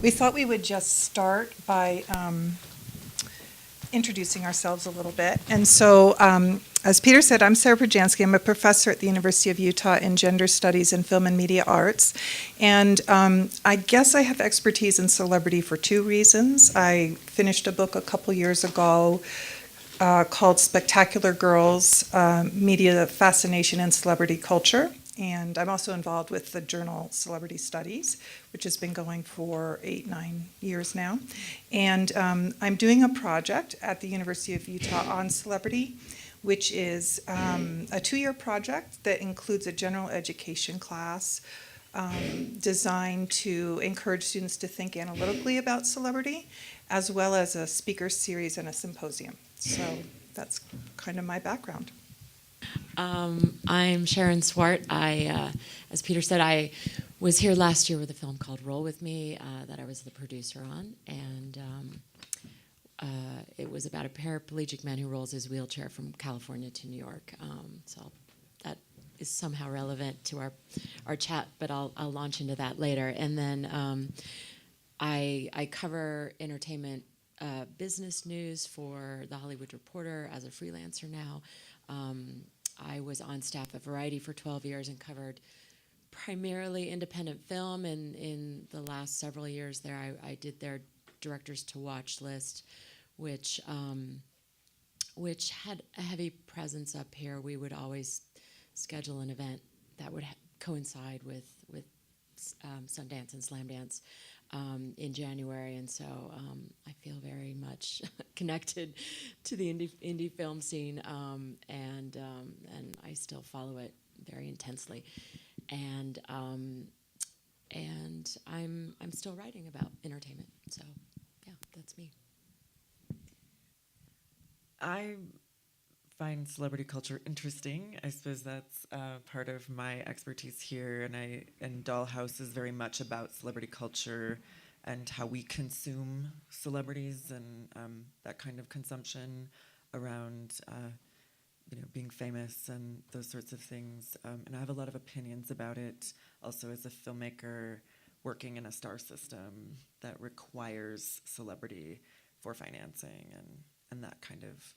We thought we would just start by introducing ourselves a little bit. And so, as Peter said, I'm Sarah Pojansky. I'm a professor at the University of Utah in gender studies and film and media arts. And I guess I have expertise in celebrity for two reasons. I finished a book a couple years ago called Spectacular Girls, Media Fascination and Celebrity Culture. And I'm also involved with the journal Celebrity Studies, which has been going for 8-9 years now. And I'm doing a project at the University of Utah on celebrity, which is a 2-year project that includes a general education class designed to encourage students to think analytically about celebrity, as well as a speaker series and a symposium. So that's kind of my background. I'm Sharon Swart. As Peter said, I was here last year with a film called Roll With Me that I was the producer on, and it was about a paraplegic man who rolls his wheelchair from California to New York. So that is somehow relevant to our chat, but I'll launch into that later. And then I cover entertainment business news for The Hollywood Reporter as a freelancer now. I was on staff at Variety for 12 years and covered primarily independent film, and in the last several years there I did their Directors to Watch list, which had a heavy presence up here. We would always schedule an event that would coincide with Sundance and Slamdance in January, and so I feel very much connected to the indie film scene, and I still follow it very intensely, and I'm still writing about entertainment. So yeah, that's me. I find celebrity culture interesting. I suppose that's part of my expertise here, and Dollhouse is very much about celebrity culture and how we consume celebrities and that kind of consumption around being famous and those sorts of things. And I have a lot of opinions about it. Also, as a filmmaker working in a star system that requires celebrity for financing and that kind of.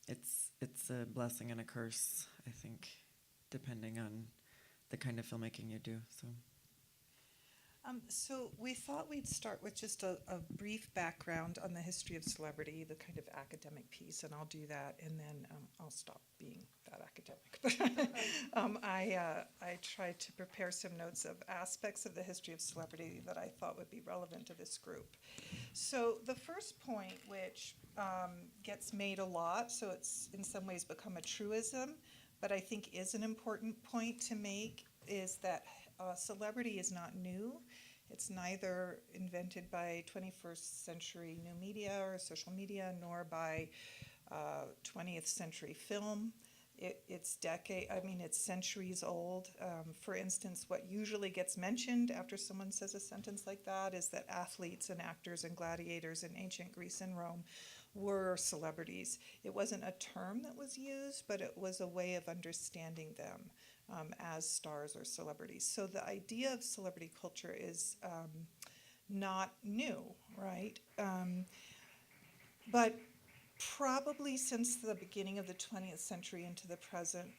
It's a blessing and a curse, I think, depending on the kind of filmmaking you do. So we thought we'd start with just a brief background on the history of celebrity, the kind of academic piece, and I'll do that, and then I'll stop being that academic. I tried to prepare some notes of aspects of the history of celebrity that I thought would be relevant to this group. So the first point, which gets made a lot, so it's in some ways become a truism, but I think is an important point to make, is that celebrity is not new. It's neither invented by 21st century new media or social media, nor by 20th century film. It's centuries old. For instance, what usually gets mentioned after someone says a sentence like that is that athletes and actors and gladiators in ancient Greece and Rome were celebrities. It wasn't a term that was used, but it was a way of understanding them as stars or celebrities. So the idea of celebrity culture is not new, right? But probably since the beginning of the 20th century into the present,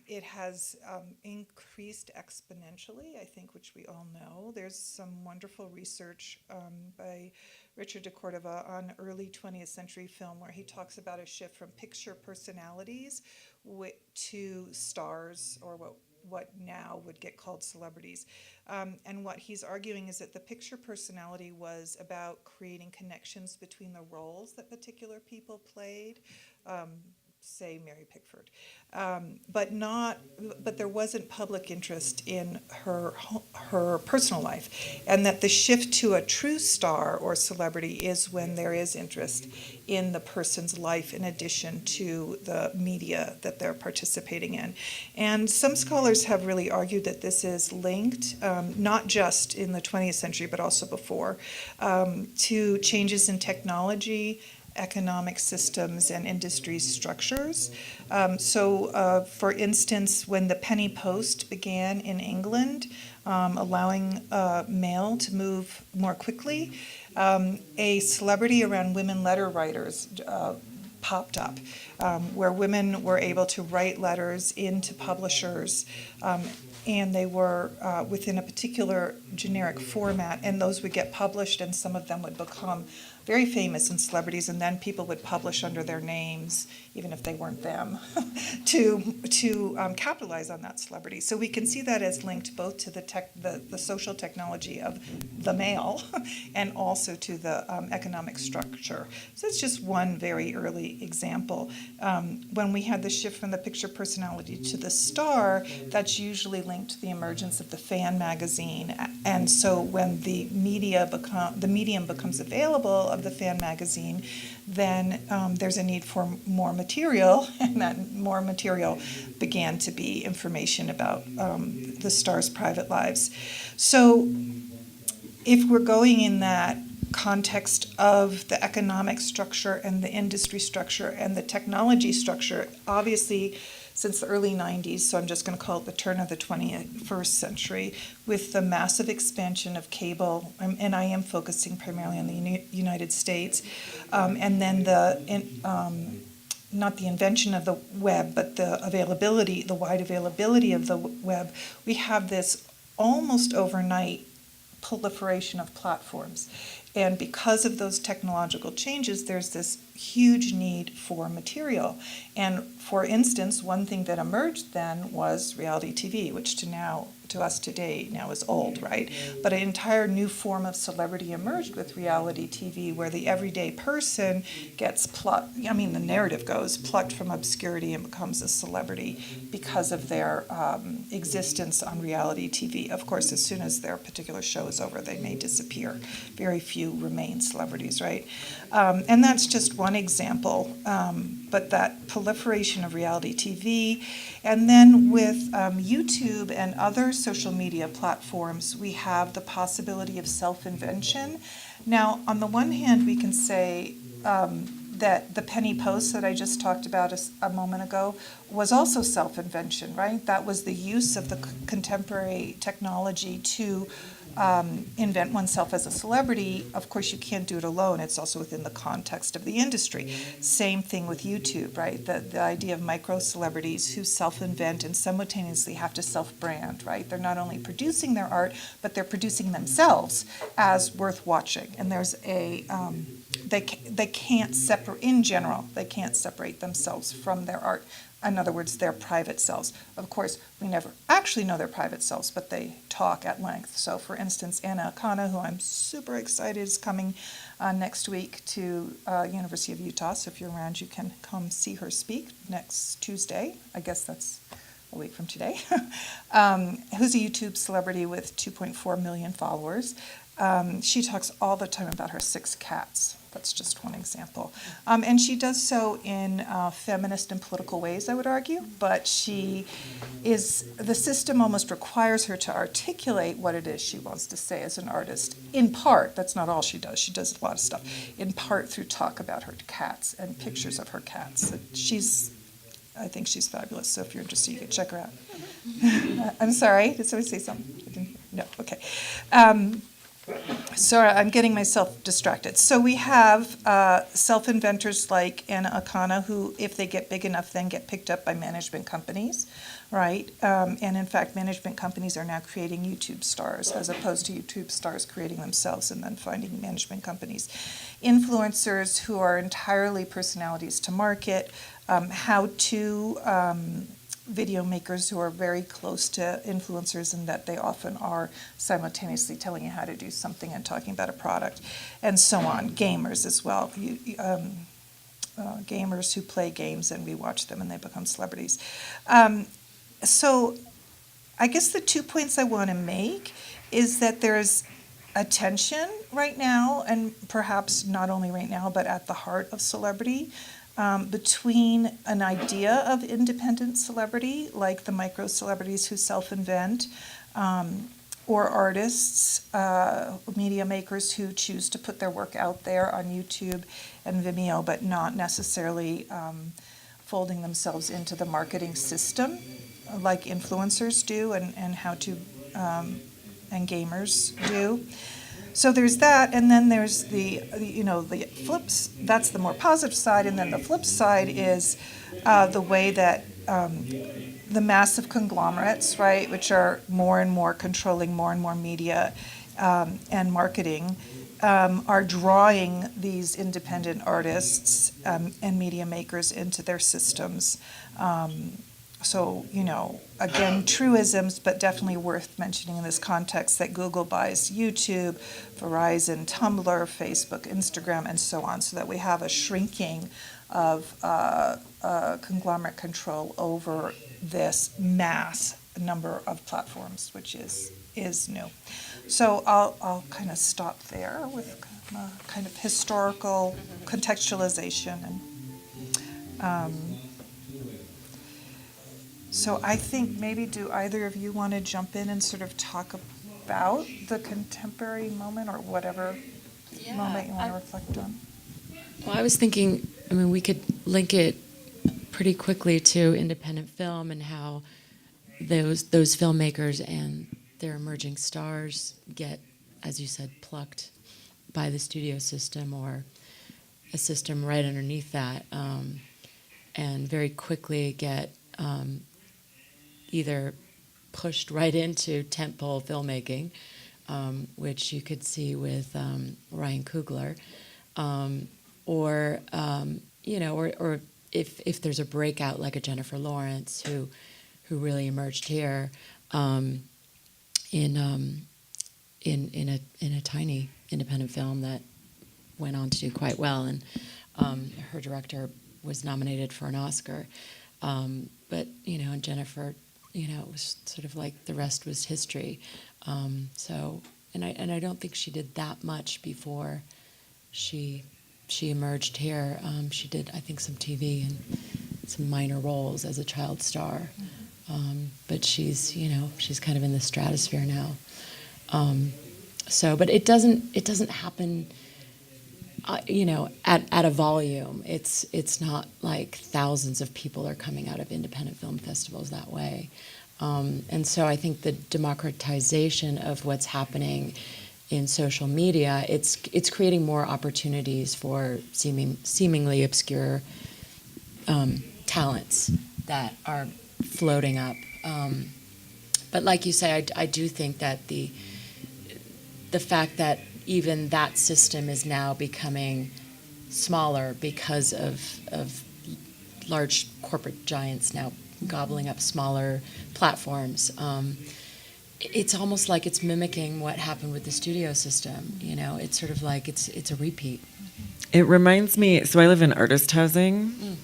it has increased exponentially, I think, which we all know. There's some wonderful research by Richard de Cordova on early 20th century film where he talks about a shift from picture personalities to stars, or what now would get called celebrities. And what he's arguing is that the picture personality was about creating connections between the roles that particular people played, say Mary Pickford, but there wasn't public interest in her personal life, and that the shift to a true star or celebrity is when there is interest in the person's life in addition to the media that they're participating in. And some scholars have really argued that this is linked, not just in the 20th century, but also before, to changes in technology, economic systems, and industry structures. For instance, when the penny post began in England, allowing mail to move more quickly. A celebrity around women letter writers popped up, where women were able to write letters into publishers, and they were within a particular generic format, and those would get published, and some of them would become very famous and celebrities, and then people would publish under their names, even if they weren't them, to capitalize on that celebrity. So we can see that as linked both to the social technology of the mail and also to the economic structure. So it's just one very early example. When we had the shift from the picture personality to the star, that's usually linked to the emergence of the fan magazine. And so when the medium becomes available of the fan magazine, then there's a need for more material, and that more material began to be information about the stars' private lives. So if we're going in that context of the economic structure and the industry structure and the technology structure, obviously since the early 90s, so I'm just going to call it the turn of the 21st century, with the massive expansion of cable, and I am focusing primarily on the United States, and then not the invention of the web, but the wide availability of the web, we have this almost overnight proliferation of platforms. And because of those technological changes, there's this huge need for material. And for instance, one thing that emerged then was reality TV, which to us today now is old, right? But an entire new form of celebrity emerged with reality TV, where the everyday person gets the narrative goes, plucked from obscurity and becomes a celebrity because of their existence on reality TV. Of course, as soon as their particular show is over, they may disappear. Very few remain celebrities, right? And that's just one example, but that proliferation of reality TV. And then with YouTube and other social media platforms, we have the possibility of self-invention. Now, on the one hand, we can say that the penny post that I just talked about a moment ago was also self-invention, right? That was the use of the contemporary technology to invent oneself as a celebrity. Of course, you can't do it alone. It's also within the context of the industry. Same thing with YouTube, right? The idea of micro-celebrities who self-invent and simultaneously have to self-brand, right? They're not only producing their art, but they're producing themselves as worth watching. And there's they can't separate, in general, they can't separate themselves from their art. In other words, their private selves. Of course, we never actually know their private selves, but they talk at length. So for instance, Anna Akana, who I'm super excited is coming next week to University of Utah. So if you're around, you can come see her speak next Tuesday. I guess that's a week from today. Who's a YouTube celebrity with 2.4 million followers. She talks all the time about her 6 cats. That's just one example. And she does so in feminist and political ways, I would argue, but the system almost requires her to articulate what it is she wants to say as an artist. In part, that's not all she does. She does a lot of stuff. In part through talk about her cats and pictures of her cats. I think she's fabulous, so if you're interested, you can check her out. I'm sorry, did somebody say something? I didn't hear. No, okay. Sorry, I'm getting myself distracted. So we have self-inventors like Anna Akana, who, if they get big enough, then get picked up by management companies, right? And in fact, management companies are now creating YouTube stars, as opposed to YouTube stars creating themselves and then finding management companies. Influencers who are entirely personalities to market, how-to video makers who are very close to influencers, and that they often are simultaneously telling you how to do something and talking about a product, and so on. Gamers as well. Gamers who play games and we watch them and they become celebrities. So I guess the 2 points I want to make is that there's a tension right now, and perhaps not only right now, but at the heart of celebrity, between an idea of independent celebrity, like the micro-celebrities who self-invent, or artists, media makers who choose to put their work out there on YouTube and Vimeo, but not necessarily folding themselves into the marketing system like influencers do, and how to and gamers do. So there's that, and then there's the flips. That's the more positive side, and then the flip side is the way that the massive conglomerates, right, which are more and more controlling more and more media and marketing, are drawing these independent artists and media makers into their systems. So, again, truisms, but definitely worth mentioning in this context that Google buys YouTube, Verizon, Tumblr, Facebook, Instagram, and so on, so that we have a shrinking of conglomerate control over this mass number of platforms, which is new. So I'll kind of stop there with kind of historical contextualization. And so I think maybe do either of you want to jump in and sort of talk about the contemporary moment or whatever moment you want to reflect on? Well, I was thinking, we could link it pretty quickly to independent film and how those filmmakers and their emerging stars get, as you said, plucked by the studio system or a system right underneath that, and very quickly get either pushed right into tentpole filmmaking, which you could see with Ryan Coogler, or if there's a breakout like a Jennifer Lawrence who really emerged here in a tiny independent film that went on to do quite well, and her director was nominated for an Oscar. But and Jennifer, it was sort of like the rest was history. And I don't think she did that much before she emerged here. She did, I think, some TV and some minor roles as a child star. But she's kind of in the stratosphere now. But it doesn't happen, at a volume. It's not like thousands of people are coming out of independent film festivals that way. And so I think the democratization of what's happening in social media, it's creating more opportunities for seemingly obscure talents that are floating up. But like you say, I do think that the fact that even that system is now becoming smaller because of large corporate giants now gobbling up smaller platforms. It's almost like it's mimicking what happened with the studio system. It's sort of like it's a repeat. It reminds me, so I live in artist housing.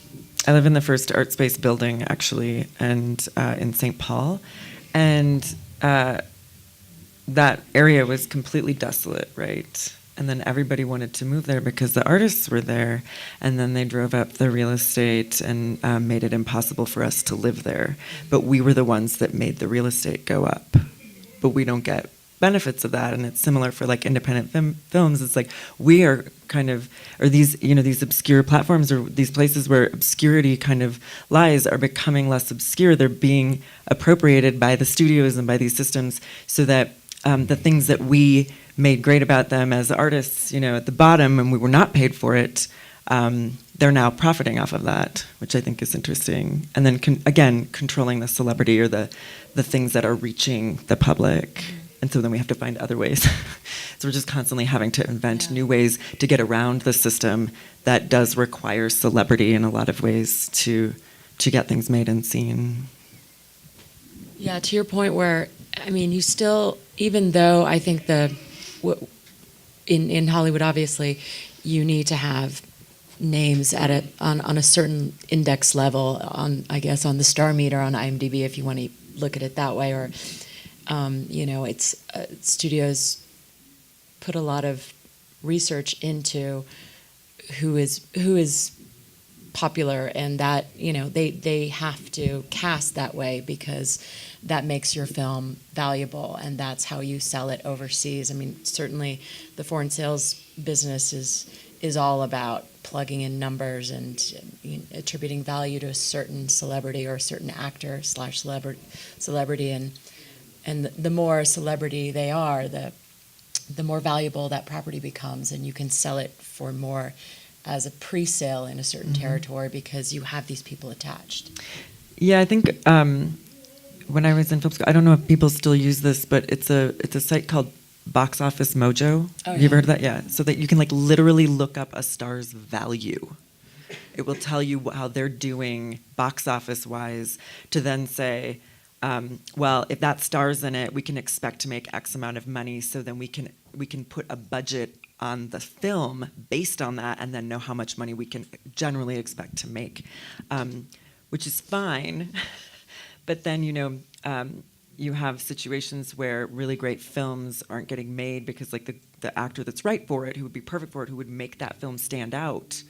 I live in the first art space building, actually, and in St. Paul. And that area was completely desolate, right? And then everybody wanted to move there because the artists were there. And then they drove up the real estate and made it impossible for us to live there. But we were the ones that made the real estate go up. But we don't get benefits of that. And it's similar for like independent films. It's like we are kind of, or these, these obscure platforms or these places where obscurity kind of lies are becoming less obscure. They're being appropriated by the studios and by these systems so that the things that we made great about them as artists, at the bottom, and we were not paid for it, they're now profiting off of that, which I think is interesting. And then, again, controlling the celebrity or the things that are reaching the public. And so then we have to find other ways. So we're just constantly having to invent new ways to get around the system that does require celebrity in a lot of ways to get things made and seen. Yeah, to your point where, you still, even though I think in Hollywood, obviously, you need to have names on a certain index level on the star meter on IMDb, if you want to look at it that way, or it's studios put a lot of research into who is popular, and that they have to cast that way because that makes your film valuable, and that's how you sell it overseas. Certainly the foreign sales business is all about plugging in numbers and attributing value to a certain celebrity or a certain actor / celebrity. And and the more celebrity they are, the more valuable that property becomes, and you can sell it for more as a pre-sale in a certain territory because you have these people attached. Yeah, I think when I was in film school, I don't know if people still use this, but it's a site called Box Office Mojo. Oh, Have you ever yeah. heard of that? Yeah, so that you can like literally look up a star's value. It will tell you how they're doing box office wise to then say, well, if that star's in it, we can expect to make X amount of money. So then we can put a budget on the film based on that, and then know how much money we can generally expect to make, which is fine. But then you have situations where really great films aren't getting made because like the actor that's right for it, who would be perfect for it, who would make that film stand out,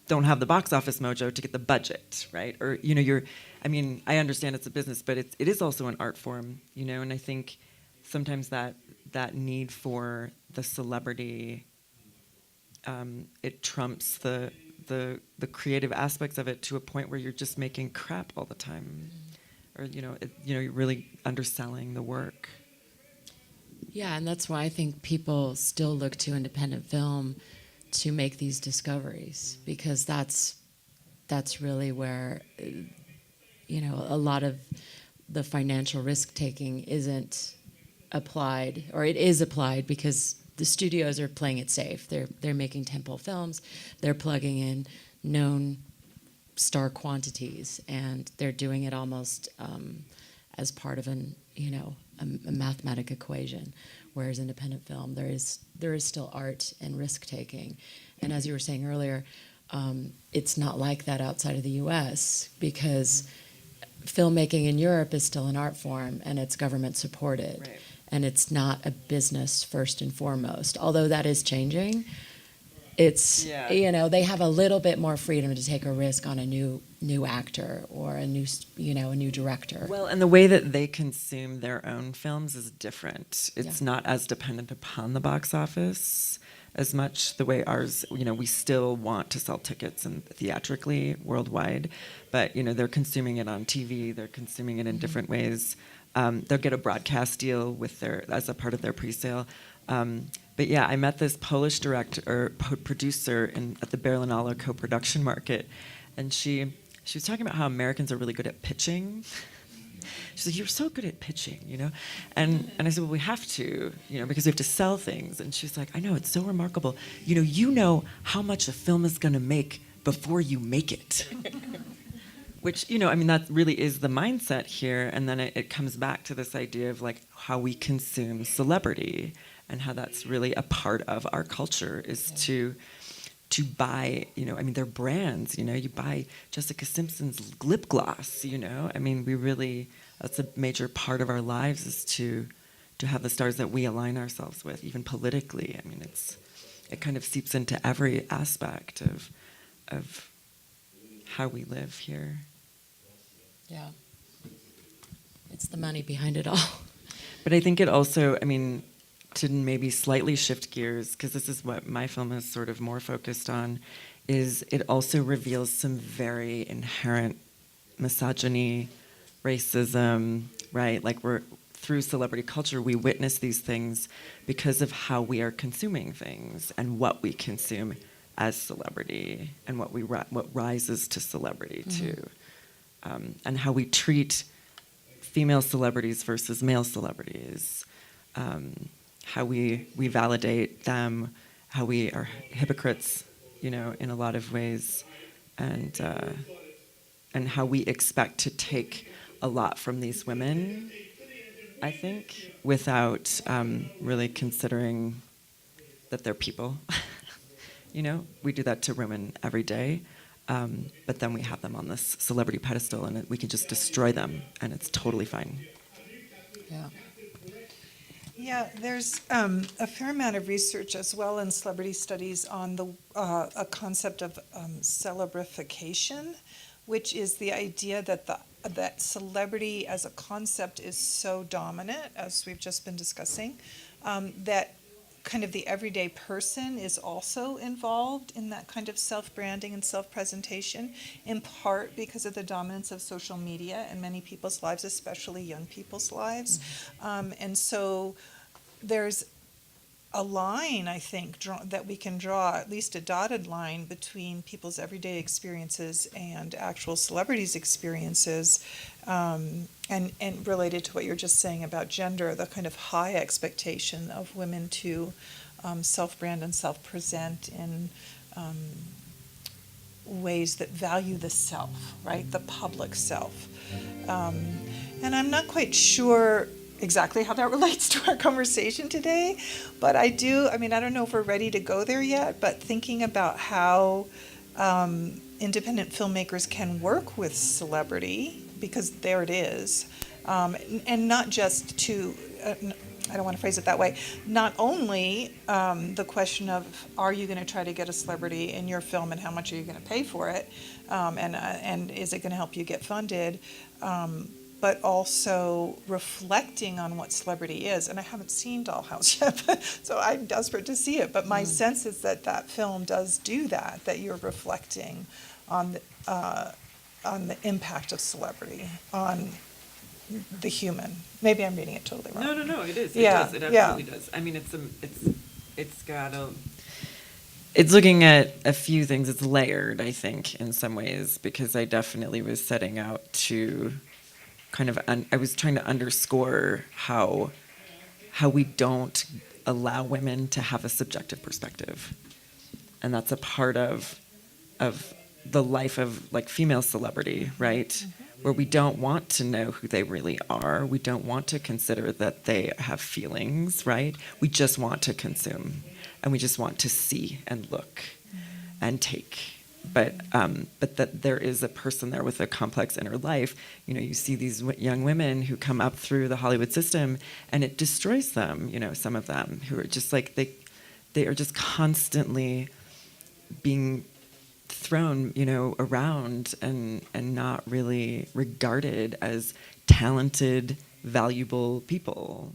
don't have the box office mojo to get the budget, right? Or I understand it's a business, but it is also an art form, and I think sometimes that need for the celebrity, it trumps the creative aspects of it to a point where you're just making crap all the time, or you're really underselling the work. Yeah, and that's why I think people still look to independent film to make these discoveries, because that's really where a lot of the financial risk taking isn't applied, or it is applied because the studios are playing it safe. They're making tentpole films, they're plugging in known star quantities, and they're doing it almost as part of a mathematic equation. Whereas independent film, there is still art and risk taking, and as you were saying earlier, it's not like that outside of the U.S. because filmmaking in Europe is still an art form and it's government supported, Right. and it's not a business first and foremost. Although that is changing, it's they have a little bit more freedom to take a risk on a new actor or a new director. Well, and the way that they consume their own films is different. It's not as dependent upon the box office as much the way ours, we still want to sell tickets and theatrically worldwide, but they're consuming it on TV, they're consuming it in different ways. They'll get a broadcast deal with as a part of their pre-sale. But yeah, I met this Polish producer at the Berlinale co-production market, and she was talking about how Americans are really good at pitching. She's like, "You're so good at pitching, And I said, "Well, we have to, because we have to sell things." And she's like, "I know, it's so remarkable. You know how much a film is going to make before you make it." Which, that really is the mindset here. And then it comes back to this idea of like how we consume celebrity and how that's really a part of our culture is to buy, they're brands, you buy Jessica Simpson's lip gloss, that's a major part of our lives is to have the stars that we align ourselves with, even politically. It kind of seeps into every aspect of how we live here. Yeah, it's the money behind it all. But I think it also, to maybe slightly shift gears, because this is what my film is sort of more focused on, is it also reveals some very inherent misogyny, racism, right? Like through celebrity culture, we witness these things because of how we are consuming things and what we consume as celebrity and what rises to celebrity too. And how we treat female celebrities versus male celebrities, how we validate them, how we are hypocrites, in a lot of ways, and how we expect to take a lot from these women, I think, without really considering that they're people. We do that to women every day. But then we have them on this celebrity pedestal, and we can just destroy them, and it's totally fine. Yeah. Yeah, there's a fair amount of research as well in celebrity studies on a concept of celebrification, which is the idea that celebrity as a concept is so dominant, as we've just been discussing, that kind of the everyday person is also involved in that kind of self-branding and self-presentation, in part because of the dominance of social media in many people's lives, especially young people's lives. And so there's a line, I think, that we can draw, at least a dotted line, between people's everyday experiences and actual celebrities' experiences, and related to what you're just saying about gender, the kind of high expectation of women to self-brand and self-present in ways that value the self, right, the public self. And I'm not quite sure exactly how that relates to our conversation today, but I mean, I don't know if we're ready to go there yet, but thinking about how independent filmmakers can work with celebrity, because there it is, and not just to, I don't want to phrase it that way, not only the question of, are you going to try to get a celebrity in your film and how much are you going to pay for it, and is it going to help you get funded, but also reflecting on what celebrity is. And I haven't seen Dollhouse yet, so I'm desperate to see it. But my sense is that that film does do that, that you're reflecting on the impact of celebrity on the human. Maybe I'm reading it totally wrong. No, it is. Yeah, It does. It absolutely does. I mean, it's got a... It's looking at a few things. It's layered, I think, in some ways, because I definitely was setting out to kind of, I was trying to underscore how we don't allow women to have a subjective perspective. And that's a part of the life of like female celebrity, right? Where we don't want to know who they really are. We don't want to consider that they have feelings, right? We just want to consume, and we just want to see and look and take. But that there is a person there with a complex inner life. You know, you see these young women who come up through the Hollywood system, and it destroys them. You know, some of them who are just like they are just constantly being thrown, you know, around and not really regarded as talented, valuable people.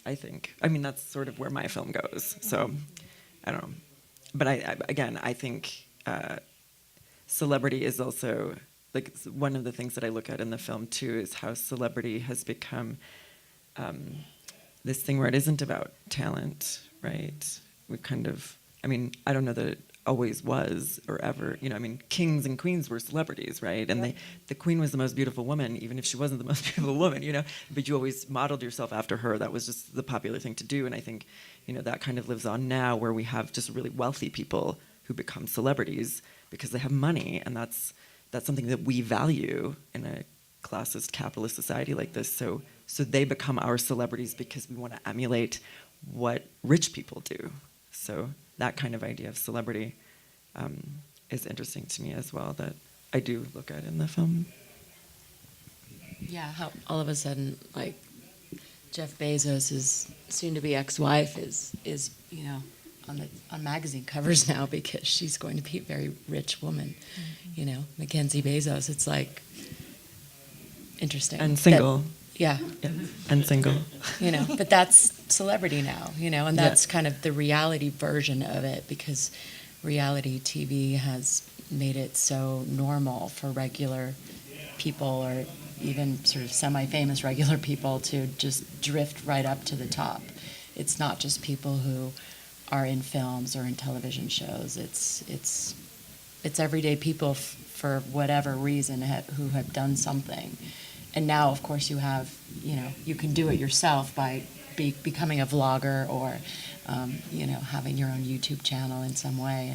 I think. I mean, that's sort of where my film goes. So, I don't know. But I think celebrity is also, like, one of the things that I look at in the film too is how celebrity has become this thing where it isn't about talent, right? We've kind of, I mean, I don't know that it always was or ever, you know, I mean, kings and queens were celebrities, right? And the queen was the most beautiful woman, even if she wasn't the most beautiful woman, you know, but you always modeled yourself after her. That was just the popular thing to do. And I think, you know, that kind of lives on now, where we have just really wealthy people who become celebrities because they have money, and that's something that we value in a classist capitalist society like this. So they become our celebrities because we want to emulate what rich people do. So that kind of idea of celebrity is interesting to me as well, that I do look at in the film. Yeah, how all of a sudden, like, Jeff Bezos' soon-to-be ex-wife is you know on magazine covers now because she's going to be a very rich woman. You know, Mackenzie Bezos. It's like interesting And single. Yeah, And single. you know, but that's celebrity now. You know, and that's kind of the reality version of it, because reality TV has made it so normal for regular people, or even sort of semi-famous regular people, to just drift right up to the top. It's not just people who are in films or in television shows. It's everyday people for whatever reason who have done something. And now, of course, you have, you know, you can do it yourself by becoming a vlogger, or you know, having your own YouTube channel in some way,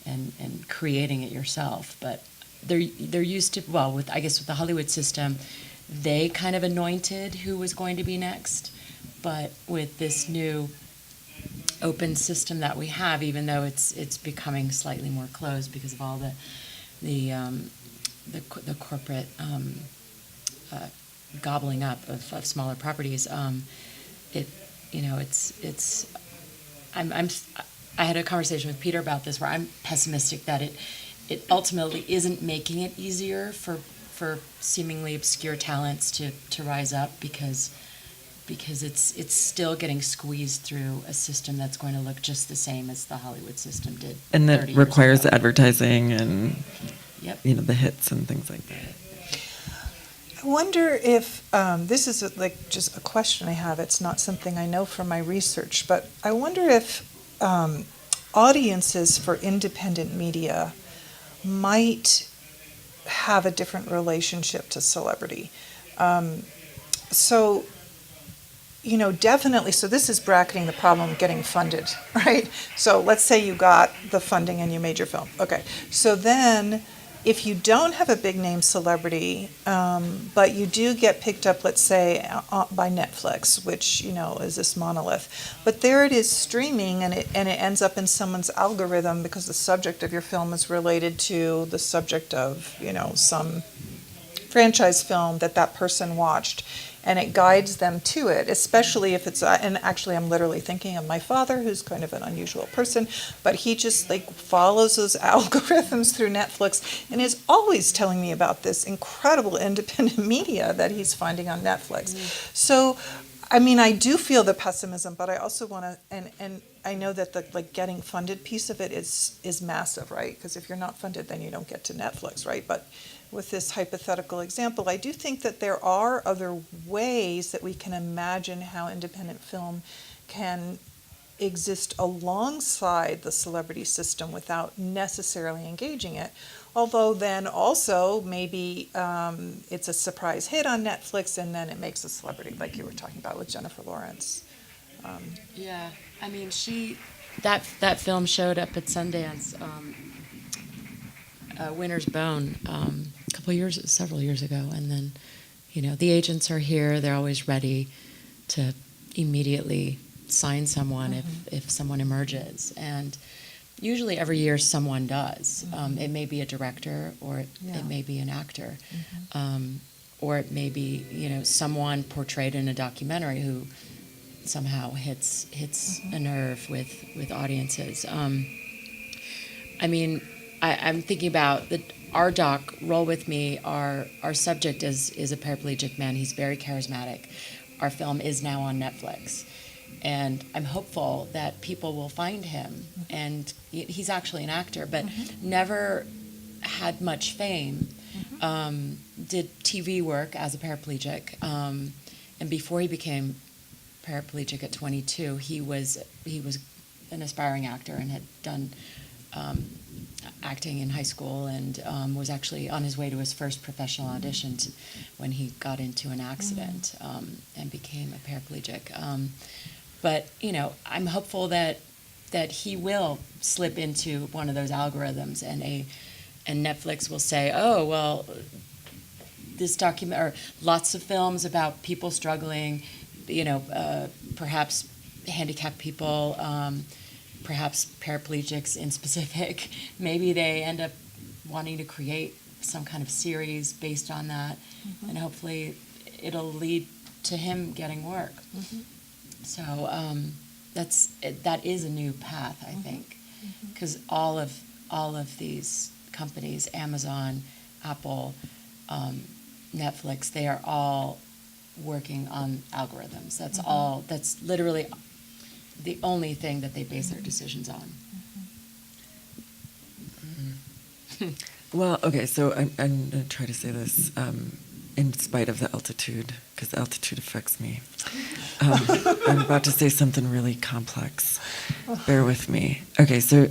and creating it yourself. But they're used to, well, with the Hollywood system, they kind of anointed who was going to be next. But with this new open system that we have, even though it's becoming slightly more closed because of all the corporate gobbling up of smaller properties, I had a conversation with Peter about this, where I'm pessimistic that it ultimately isn't making it easier for seemingly obscure talents to rise up, because because it's still getting squeezed through a system that's going to look just the same as the Hollywood system did. And 30 that years requires ago. advertising and, Yep. you know, the hits and things like that. I wonder if this is like just a question I have. It's not something I know from my research, but I wonder if audiences for independent media might have a different relationship to celebrity. So, you know, definitely, so this is bracketing the problem of getting funded, right? So let's say you got the funding and you made your film. Okay, so then if you don't have a big name celebrity, but you do get picked up, let's say, by Netflix, which, you know, is this monolith, but there it is streaming, and it ends up in someone's algorithm because the subject of your film is related to the subject of, you know, some franchise film that that person watched, and it guides them to it, especially if it's, and actually I'm literally thinking of my father, who's kind of an unusual person, but he just like follows those algorithms through Netflix and is always telling me about this incredible independent media that he's finding on Netflix. So, I mean, I do feel the pessimism, but I also want to, and I know that the like getting funded piece of it is massive, right? Because if you're not funded, then you don't get to Netflix, right? But with this hypothetical example, I do think that there are other ways that we can imagine how independent film can exist alongside the celebrity system without necessarily engaging it. Although then also maybe it's a surprise hit on Netflix and then it makes a celebrity, like you were talking about with Jennifer Lawrence. Yeah, I mean, that film showed up at Sundance, Winter's Bone, several years ago, and then, you know, the agents are here. They're always ready to immediately sign someone if someone emerges, and usually every year someone does. It may be a director, or it may be an actor, or it may be, you know, someone portrayed in a documentary who somehow hits a nerve with audiences. I mean, I'm thinking about our doc, Roll With Me, our subject is a paraplegic man. He's very charismatic. Our film is now on Netflix. And I'm hopeful that people will find him. And he's actually an actor, but never had much fame. Did TV work as a paraplegic. And before he became paraplegic at 22, he was an aspiring actor and had done acting in high school, and was actually on his way to his first professional audition when he got into an accident and became a paraplegic. But, you know, I'm hopeful that he will slip into one of those algorithms, and Netflix will say, oh, well, this document, or lots of films about people struggling, you know, perhaps handicapped people, perhaps paraplegics in specific. Maybe they end up wanting to create some kind of series based on that, and hopefully it'll lead to him getting work. So that is a new path, I think, because all of these companies, Amazon, Apple, Netflix, they are all working on algorithms. That's all. That's literally the only thing that they base their decisions on. Well, okay, so I'm going to try to say this in spite of the altitude, because altitude affects me. I'm about to say something really complex. Bear with me. Okay, so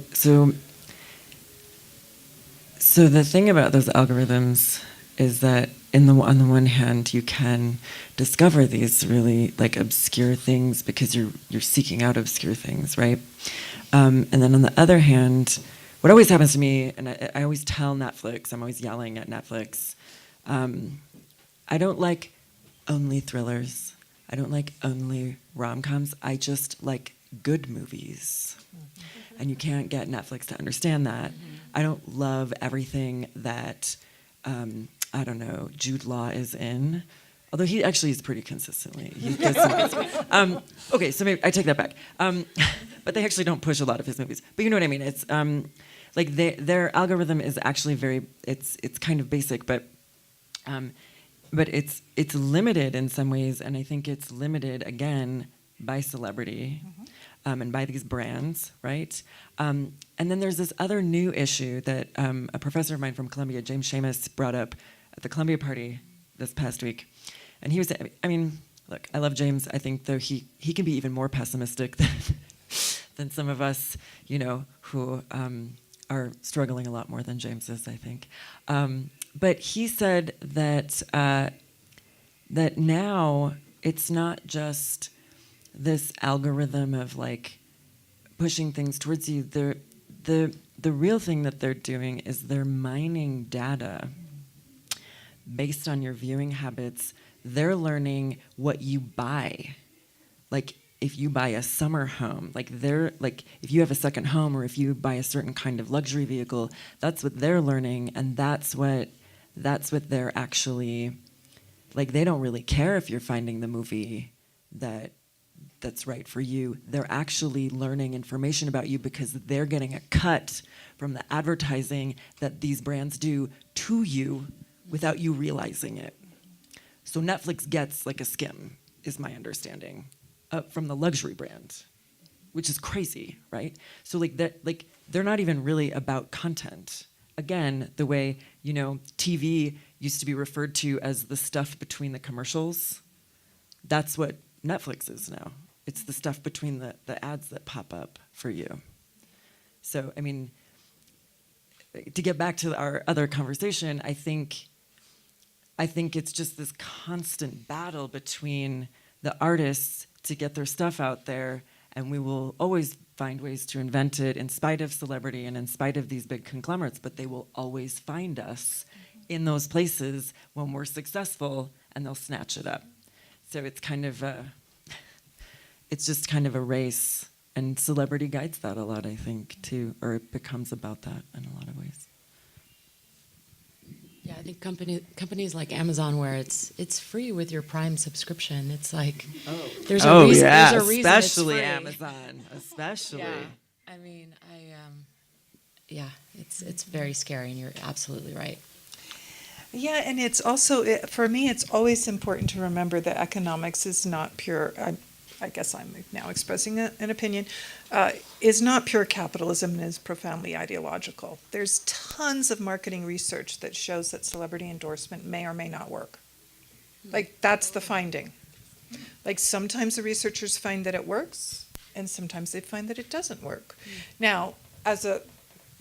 the thing about those algorithms is that on the one hand, you can discover these really like obscure things because you're seeking out obscure things, right? And then on the other hand, what always happens to me, and I always tell Netflix, I'm always yelling at Netflix, I don't like only thrillers. I don't like only rom-coms. I just like good movies. And you can't get Netflix to understand that. I don't love everything that, I don't know, Jude Law is in. Although he actually is pretty consistently. He does some good stuff. Okay, so maybe I take that back. But they actually don't push a lot of his movies. But you know what I mean? It's like their algorithm is actually it's kind of basic, but but it's limited in some ways, and I think it's limited again by celebrity, and by these brands, right? And then there's this other new issue that a professor of mine from Columbia, James Seamus, brought up at the Columbia party this past week, and he was, I mean, look, I love James. I think though he can be even more pessimistic than some of us, you know, who are struggling a lot more than James is, I think. But he said that that now it's not just this algorithm of like pushing things towards you. The real thing that they're doing is they're mining data based on your viewing habits. They're learning what you buy. Like if you buy a summer home, like if you have a second home, or if you buy a certain kind of luxury vehicle, that's what they're learning, and that's what they're actually, like, they don't really care if you're finding the movie that's right for you. They're actually learning information about you because they're getting a cut from the advertising that these brands do to you without you realizing it. So Netflix gets like a skim, is my understanding, from the luxury brand, which is crazy, right? So they're not even really about content. Again, the way, you know, TV used to be referred to as the stuff between the commercials, that's what Netflix is now. It's the stuff between the ads that pop up for you. So, I mean, to get back to our other conversation, I think it's just this constant battle between the artists to get their stuff out there, and we will always find ways to invent it in spite of celebrity and in spite of these big conglomerates, but they will always find us in those places when we're successful, and they'll snatch it up. So it's kind of it's just kind of a race, and celebrity guides that a lot, I think, too, or it becomes about that in a lot of ways. Yeah, I think companies like Amazon, where it's free with your Prime subscription. It's like there's a reason. Yeah, there's a reason especially it's free. Amazon, especially. Yeah, I mean, yeah, it's very scary, and you're absolutely right. Yeah, and it's also, for me, it's always important to remember that economics is not pure, I guess I'm now expressing an opinion, is not pure capitalism and is profoundly ideological. There's tons of marketing research that shows that celebrity endorsement may or may not work. Like, that's the finding. Like, sometimes the researchers find that it works, and sometimes they find that it doesn't work. Now, as a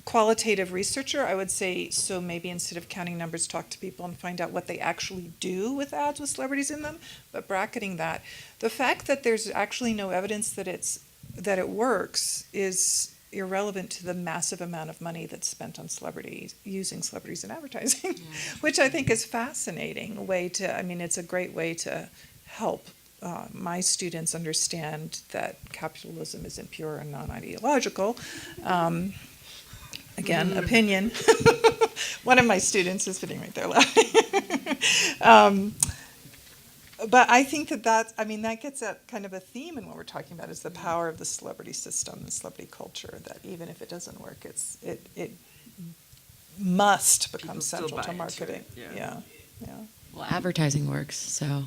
qualitative researcher, I would say, so maybe instead of counting numbers, talk to people and find out what they actually do with ads with celebrities in them. But bracketing that, the fact that there's actually no evidence that it works is irrelevant to the massive amount of money that's spent on celebrities, using celebrities in advertising, which I think is fascinating. It's a great way to help my students understand that capitalism isn't pure and non-ideological. Again, opinion. One of my students is sitting right there laughing. But I think that gets at kind of a theme in what we're talking about, is the power of the celebrity system, the celebrity culture, that even if it doesn't work, it must become central to marketing. Yeah. Well, advertising works, so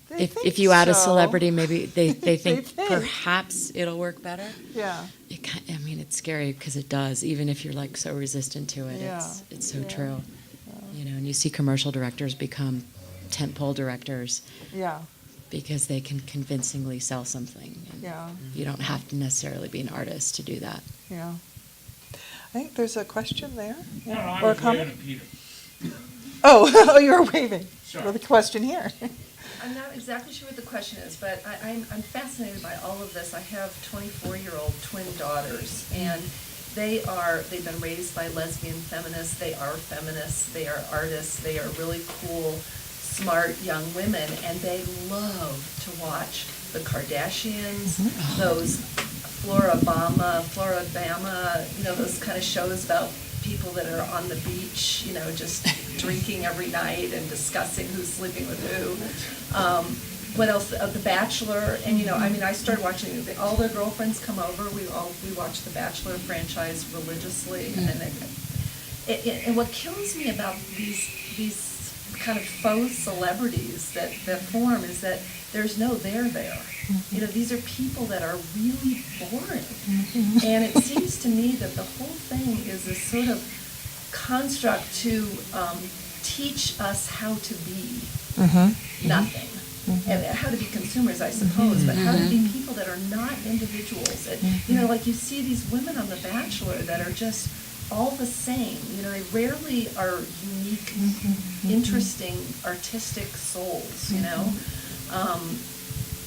They if you add a so. celebrity, maybe they think think. perhaps it'll work better. Yeah. It's scary because it does, even if you're like so resistant to it. Yeah. It's so Yeah. true. You know, and you see commercial directors become tentpole directors Yeah. because they can convincingly sell something. And Yeah. you don't have to necessarily be an artist to do that. Yeah. I think there's a question there. No, no, I Or a was comment? waving at Peter. Oh, you're waving. Sorry. With a question here. I'm not exactly sure what the question is, but I'm fascinated by all of this. I have 24-year-old twin daughters, and they've been raised by lesbian feminists. They are feminists. They are artists. They are really cool, smart young women, and they love to watch the Kardashians, those Floribama, those kind of shows about people that are on the beach, just drinking every night and discussing who's sleeping with who. What else? The Bachelor, and I started watching. All their girlfriends come over. We watch the Bachelor franchise religiously, and what kills me about these kind of faux celebrities that form is that there's no there there. You know, these are people that are really boring. And it seems to me that the whole thing is this sort of construct to teach us how to be nothing. And how to be consumers, I suppose, but how to be people that are not individuals. And, you know, like you see these women on The Bachelor that are just all the same. You know, they rarely are unique, interesting, artistic souls, you know.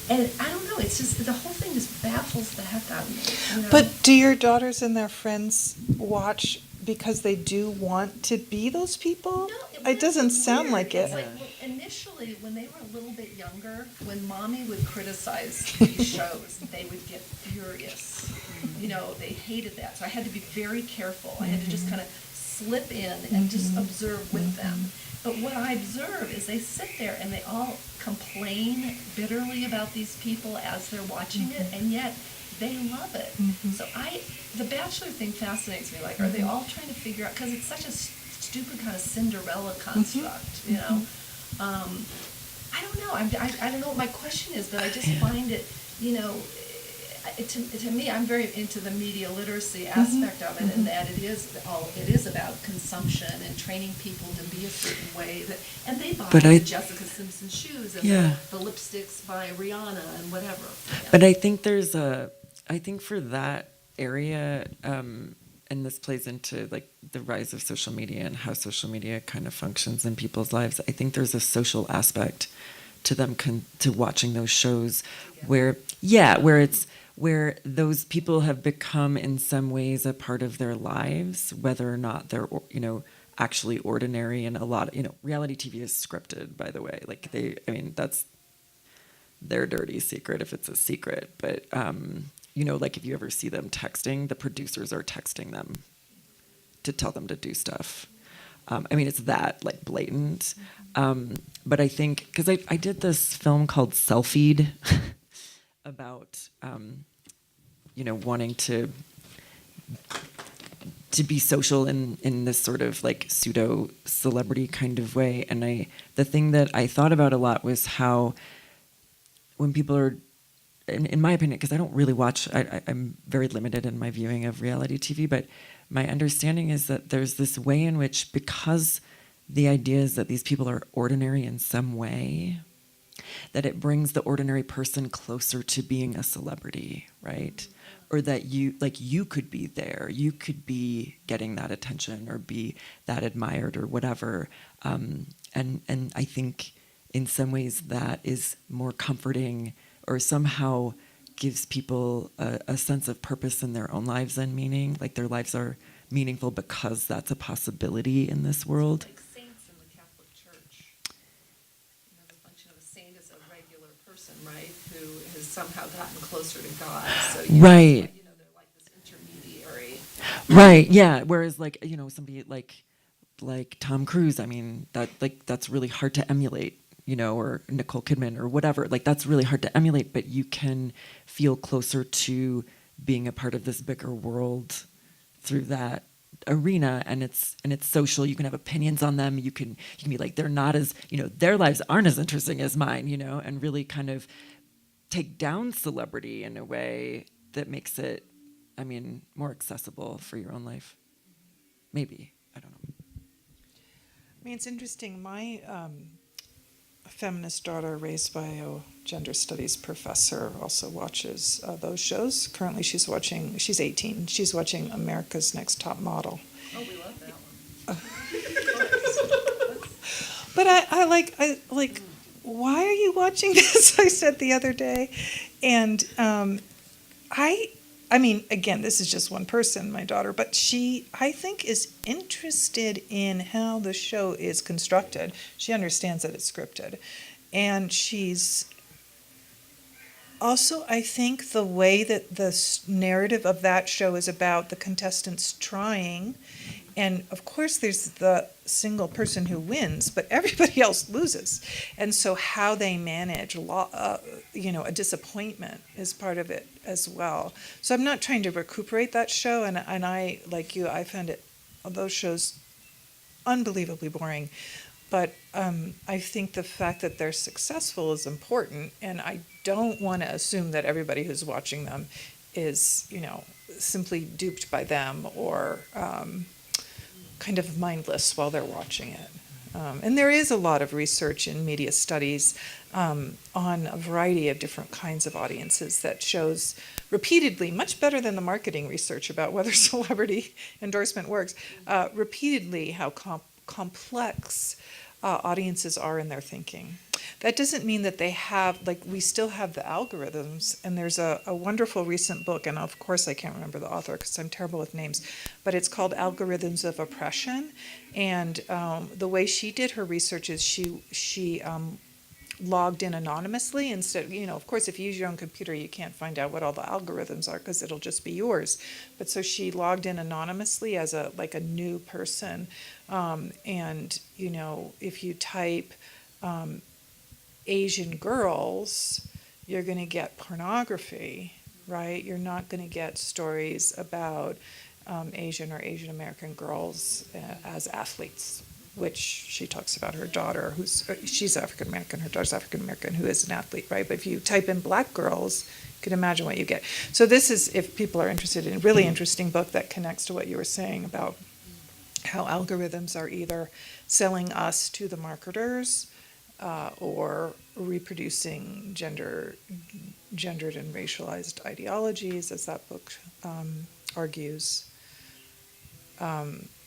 And I don't know, it's just, the whole thing just baffles the heck out of me. You know? But do your daughters and their friends watch because they do want to be those people? No, It doesn't it's sound weird. like it. It's like, well, initially, when they were a little bit younger, when mommy would criticize these shows, they would get furious. You know, they hated that. So I had to be very careful. I had to just kind of slip in and just observe with them. But what I observe is they sit there and they all complain bitterly about these people as they're watching it, and yet they love it. So the Bachelor thing fascinates me. Like, are they all trying to figure out, because it's such a stupid kind of Cinderella construct, you know? I don't know. I don't know what my question is, but I just find it, you know, to me, I'm very into the media literacy aspect of it, and that it is about consumption and training people to be a certain way. And they buy the Jessica Simpson shoes and the lipsticks by Rihanna and whatever. Yeah. But I think I think for that area, and this plays into like the rise of social media and how social media kind of functions in people's lives. I think there's a social aspect to them to watching those shows, where those people have become in some ways a part of their lives, whether or not they're, you know, actually ordinary. And a lot of, you know, reality TV is scripted, by the way. Like that's their dirty secret if it's a secret. But you know, like if you ever see them texting, the producers are texting them to tell them to do stuff. I mean, it's that like blatant. But I think, because I did this film called Selfied about, you know, wanting to be social in this sort of like pseudo celebrity kind of way. And the thing that I thought about a lot was how when people are, in my opinion, because I don't really watch, I'm very limited in my viewing of reality TV, but my understanding is that there's this way in which, because the idea is that these people are ordinary in some way, that it brings the ordinary person closer to being a celebrity, right? Or that you could be there, you could be getting that attention or be that admired or whatever. And I think in some ways that is more comforting, or somehow gives people a sense of purpose in their own lives and meaning. Like their lives are meaningful because that's a possibility in this world. Like saints in the Catholic Church. You know, the function of a saint is a regular person, right, who has somehow gotten closer to God. So Right. You know, they're like this intermediary. Right. Yeah. Whereas, like, you know, somebody like Tom Cruise, I mean, that's really hard to emulate, you know, or Nicole Kidman or whatever. Like, that's really hard to emulate, but you can feel closer to being a part of this bigger world through that arena. And it's social. You can have opinions on them. You can be like, they're not as, you know, their lives aren't as interesting as mine, you know, and really kind of take down celebrity in a way that makes it, I mean, more accessible for your own life. Maybe. I don't know. I mean, it's interesting. My feminist daughter, raised by a gender studies professor, also watches those shows. Currently, she's 18. She's watching America's Next Top Model. Oh, we love that one. But I like, why are you watching this? I said the other day. And I mean, again, this is just one person, my daughter, but she, I think, is interested in how the show is constructed. She understands that it's scripted. And she's also, I think, the way that the narrative of that show is about the contestants trying. And of course, there's the single person who wins, but everybody else loses. And so how they manage, you know, a disappointment is part of it as well. So I'm not trying to recuperate that show. And I, like you, I found those shows unbelievably boring. But I think the fact that they're successful is important, and I don't want to assume that everybody who's watching them is, simply duped by them or kind of mindless while they're watching it. And there is a lot of research in media studies on a variety of different kinds of audiences that shows repeatedly, much better than the marketing research about whether celebrity endorsement works, repeatedly how complex audiences are in their thinking. That doesn't mean that they have, we still have the algorithms, and there's a wonderful recent book, and of course I can't remember the author because I'm terrible with names, but it's called Algorithms of Oppression, and the way she did her research is she logged in anonymously instead, of course if you use your own computer you can't find out what all the algorithms are because it'll just be yours, but so she logged in anonymously as a new person, and if you type Asian girls, you're going to get pornography, right? You're not going to get stories about Asian or Asian American girls as athletes, which she talks about her daughter, she's African American, her daughter's African American, who is an athlete, right? But if you type in black girls, you can imagine what you get. So this is, if people are interested in, a really interesting book that connects to what you were saying about how algorithms are either selling us to the marketers or reproducing gendered and racialized ideologies, as that book argues.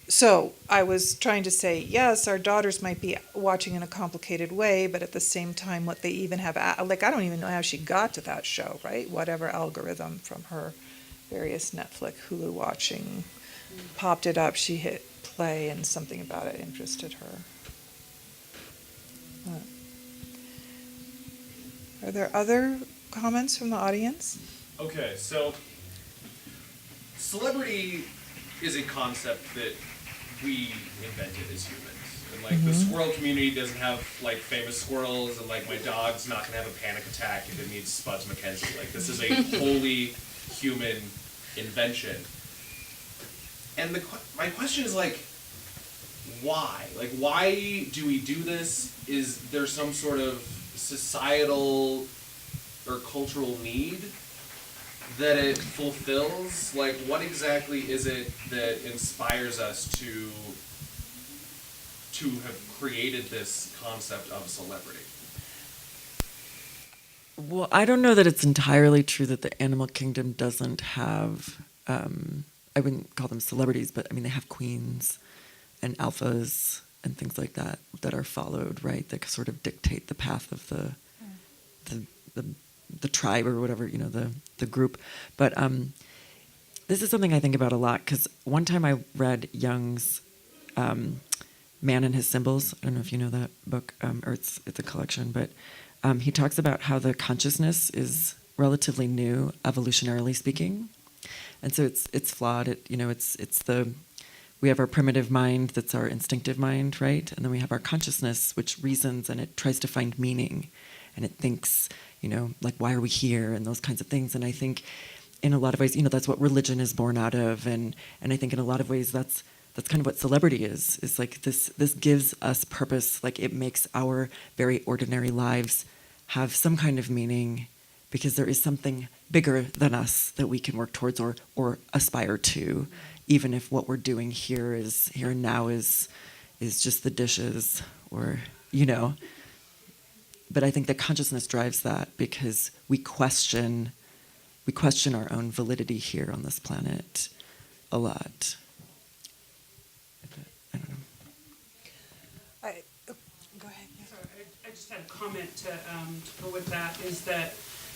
So I was trying to say, yes, our daughters might be watching in a complicated way, but at the same time, what they even have, I don't even know how she got to that show, right? Whatever algorithm from her various Netflix, Hulu watching popped it up, she hit play, and something about it interested her. Are there other comments from the audience? Okay, so celebrity is a concept that we invented as humans. And the squirrel community doesn't have famous squirrels, and my dog's not gonna have a panic attack if it meets Spuds MacKenzie. This is a wholly human invention. And my question is why? Why do we do this? Is there some sort of societal or cultural need that it fulfills? What exactly is it that inspires us to have created this concept of celebrity? Well, I don't know that it's entirely true that the animal kingdom doesn't have, I wouldn't call them celebrities, but I mean, they have queens and alphas and things like that that are followed, right? That sort of dictate the path of the tribe or whatever, the group. But this is something I think about a lot, because one time I read Jung's Man and His Symbols. I don't know if you know that book, or it's a collection, but he talks about how the consciousness is relatively new, evolutionarily speaking, and so it's flawed. We have our primitive mind, that's our instinctive mind, right? And then we have our consciousness, which reasons, and it tries to find meaning, and it thinks, why are we here, and those kinds of things. And I think in a lot of ways, that's what religion is born out of, and I think in a lot of ways that's kind of what celebrity is this gives us purpose. It makes our very ordinary lives have some kind of meaning, because there is something bigger than us that we can work towards or aspire to, even if what we're doing here and now is just the dishes, or but I think the consciousness drives that, because we question our own validity here on this planet a lot. I don't know. Go ahead. Yeah. Sorry, I just had a comment to go with that, is that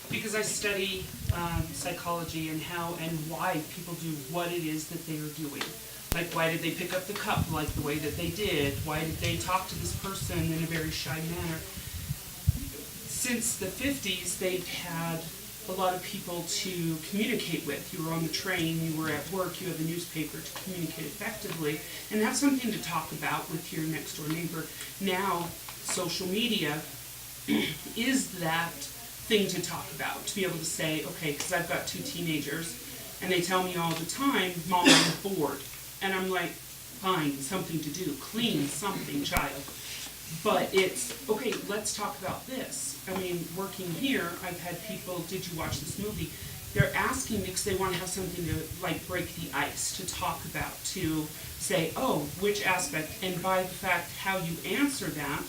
because I study psychology and how and why people do what it is that they are doing. Why did they pick up the cup the way that they did? Why did they talk to this person in a very shy manner? Since the 50s, they've had a lot of people to communicate with. You were on the train, you were at work, you have a newspaper to communicate effectively, and have something to talk about with your next door neighbor. Now, social media is that thing to talk about, to be able to say, okay, because I've got 2 teenagers, and they tell me all the time, Mom, I'm bored. And I'm like, find something to do, clean something, child. But it's, okay, let's talk about this. I mean, working here, I've had people, did you watch this movie? They're asking because they want to have something to like break the ice, to talk about, to say, oh, which aspect? And by the fact how you answer that,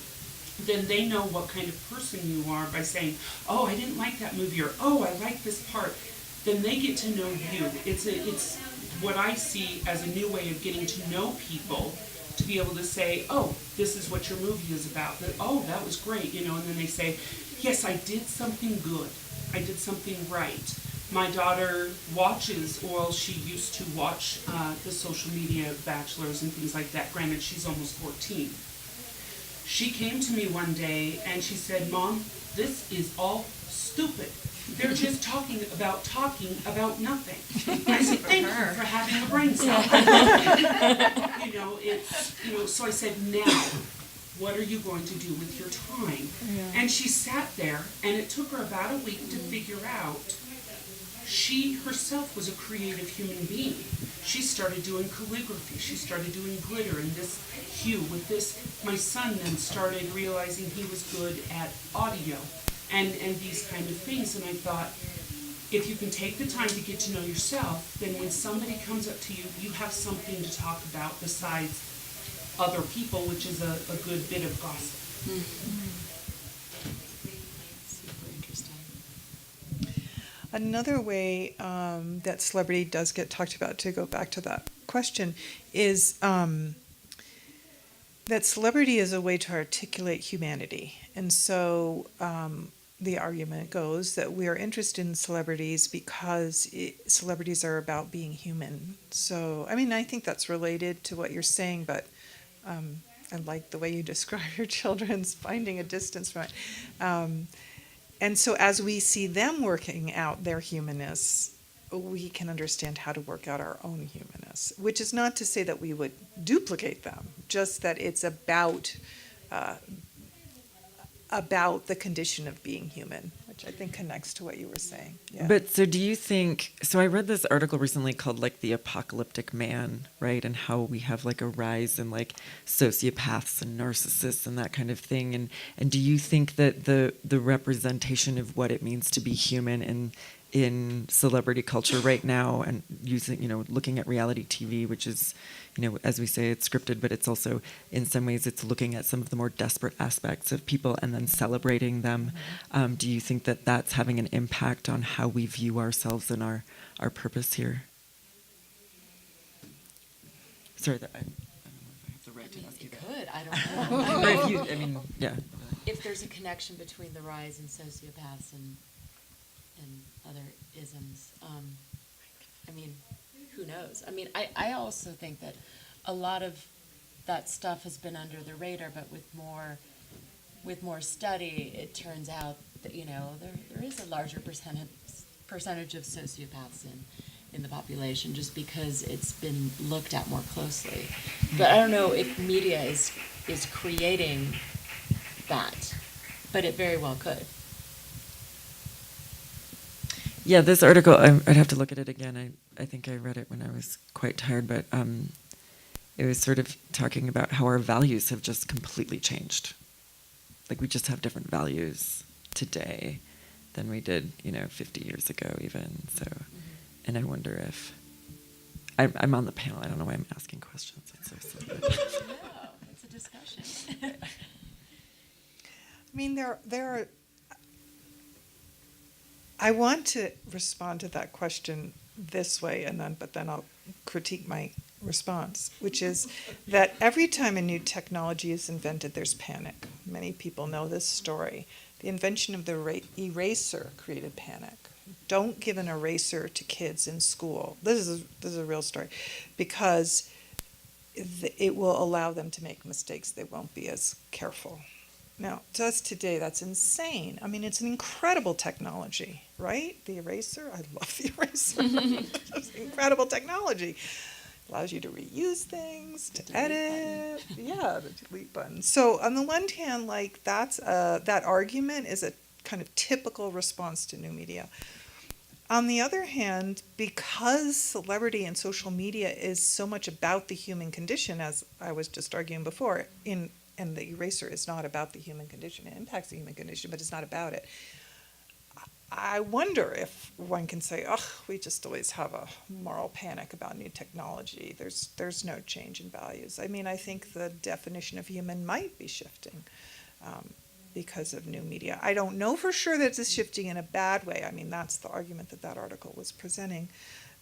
then they know what kind of person you are by saying, oh, I didn't like that movie, or oh, I like this part. Then they get to know you. It's what I see as a new way of getting to know people, to be able to say, oh, this is what your movie is about. That, oh, that was great, you know, and then they say, yes, I did something good. I did something right. My daughter watches, or she used to watch the social media bachelors and things like that. Granted, she's almost 14. She came to me one day and she said, Mom, this is all stupid. They're just talking about nothing. I said, thank you for having a brain cell. So I said, now, what are you going to do with your time? Yeah. And she sat there, and it took her about a week to figure out she herself was a creative human being. She started doing calligraphy. She started doing glitter and this hue with this. My son then started realizing he was good at audio and these kind of things. And I thought, if you can take the time to get to know yourself, then when somebody comes up to you, you have something to talk about besides other people, which is a good bit of gossip. Mm-hmm. Super interesting. Another way that celebrity does get talked about, to go back to that question, is that celebrity is a way to articulate humanity. And so the argument goes that we are interested in celebrities because celebrities are about being human. So, I mean, I think that's related to what you're saying, but I like the way you describe your children's finding a distance from it. And so as we see them working out their humanness, we can understand how to work out our own humanness, which is not to say that we would duplicate them, just that it's about the condition of being human, which I think connects to what you were saying. Yeah. But so do you think, so I read this article recently called like The Apocalyptic Man, right? And how we have like a rise in like sociopaths and narcissists and that kind of thing. And do you think that the representation of what it means to be human in celebrity culture right now, and using, looking at reality TV, which is, as we say, it's scripted, but it's also, in some ways, it's looking at some of the more desperate aspects of people and then celebrating them. Do you think that that's having an impact on how we view ourselves and our purpose here? Sorry, I don't know if I have the right to ask you that. Could, I don't know. But if you, yeah. If there's a connection between the rise in sociopaths and other isms, I mean, who knows? I mean, I also think that a lot of that stuff has been under the radar, but with more study, it turns out that there is a larger percentage of sociopaths in the population, just because it's been looked at more closely. But I don't know if media is creating that, but it very well could. Yeah, this article, I'd have to look at it again. I think I read it when I was quite tired, but it was sort of talking about how our values have just completely changed. Like, we just have different values today than we did, 50 years ago even. So, and I wonder if, I'm on the panel, I don't know why I'm asking questions. It's so silly. No, it's a discussion. I mean, there are. I want to respond to that question this way, but then I'll critique my response, which is that every time a new technology is invented, there's panic. Many people know this story. The invention of the eraser created panic. Don't give an eraser to kids in school. This is a real story, because it will allow them to make mistakes. They won't be as careful. Now, to us today, that's insane. I mean, it's an incredible technology, right? The eraser, I love the eraser. It's incredible technology. Allows you to reuse things, to edit. Yeah, the delete button. So on the one hand, like that argument is a kind of typical response to new media. On the other hand, because celebrity and social media is so much about the human condition, as I was just arguing before, in and the eraser is not about the human condition. It impacts the human condition, but it's not about it. I wonder if one can say, "Oh, we just always have a moral panic about new technology. There's no change in values." I mean, I think the definition of human might be shifting because of new media. I don't know for sure that it's shifting in a bad way. I mean, that's the argument that that article was presenting.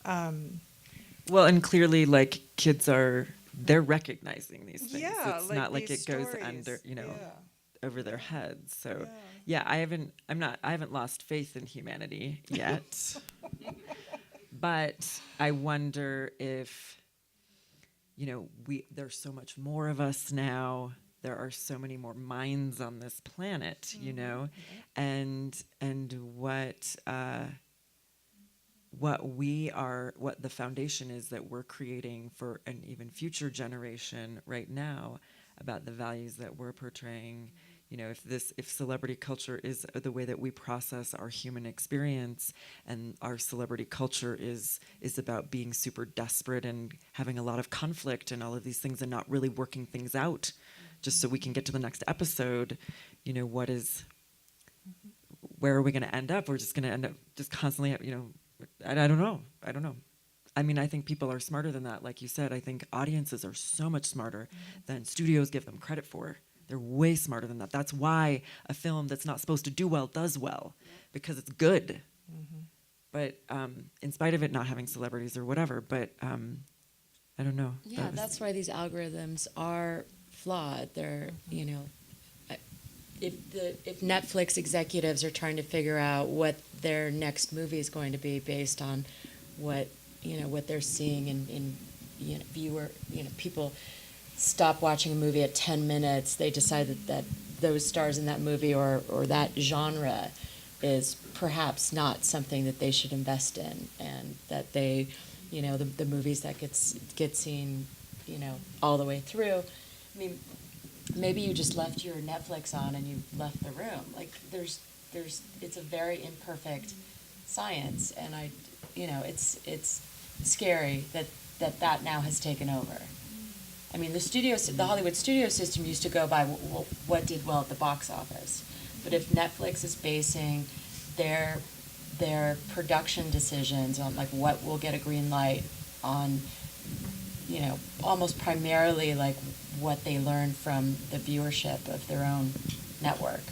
Well, and clearly, like, kids they're recognizing these things. Yeah, It's like not like these it goes stories. under, Yeah. over their heads. So, Yeah. I haven't lost faith in humanity yet. But I wonder if, there's so much more of us now. There are so many more minds on this planet, and what the foundation is that we're creating for an even future generation right now about the values that we're portraying. If celebrity culture is the way that we process our human experience, and our celebrity culture is about being super desperate and having a lot of conflict and all of these things and not really working things out just so we can get to the next episode, where are we going to end up? We're just going to end up just constantly, I don't know. I mean, I think people are smarter than that. Like you said, I think audiences are so much smarter than studios give them credit for. They're way smarter than that. That's why a film that's not supposed to do well does well, because it's good. But in spite of it not having celebrities or whatever, but I don't know. Yeah, that's why these algorithms are flawed. They're, if Netflix executives are trying to figure out what their next movie is going to be based on what they're seeing in people stop watching a movie at 10 minutes, they decide that those stars in that movie or that genre is perhaps not something that they should invest in, and that they, the movies that get seen, all the way through. I mean, maybe you just left your Netflix on and you left the room. Like it's a very imperfect science, and it's scary that now has taken over. I mean, the Hollywood studio system used to go by what did well at the box office, but if Netflix is basing their production decisions on like what will get a green light on, almost primarily like what they learn from the viewership of their own network,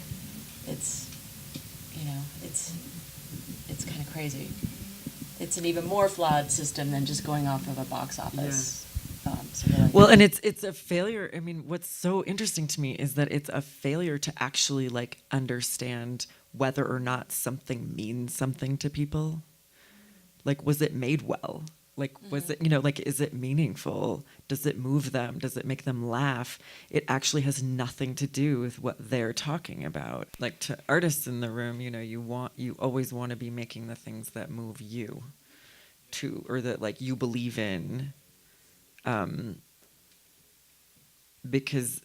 it's kind of crazy. It's an even more flawed system than just going off of a box office. Well, and it's a failure. I mean, what's so interesting to me is that it's a failure to actually like understand whether or not something means something to people. Like, was it made well? Like, was it, is it meaningful? Does it move them? Does it make them laugh? It actually has nothing to do with what they're talking about. Like, to artists in the room, you always want to be making the things that move you to, or that like you believe in. Because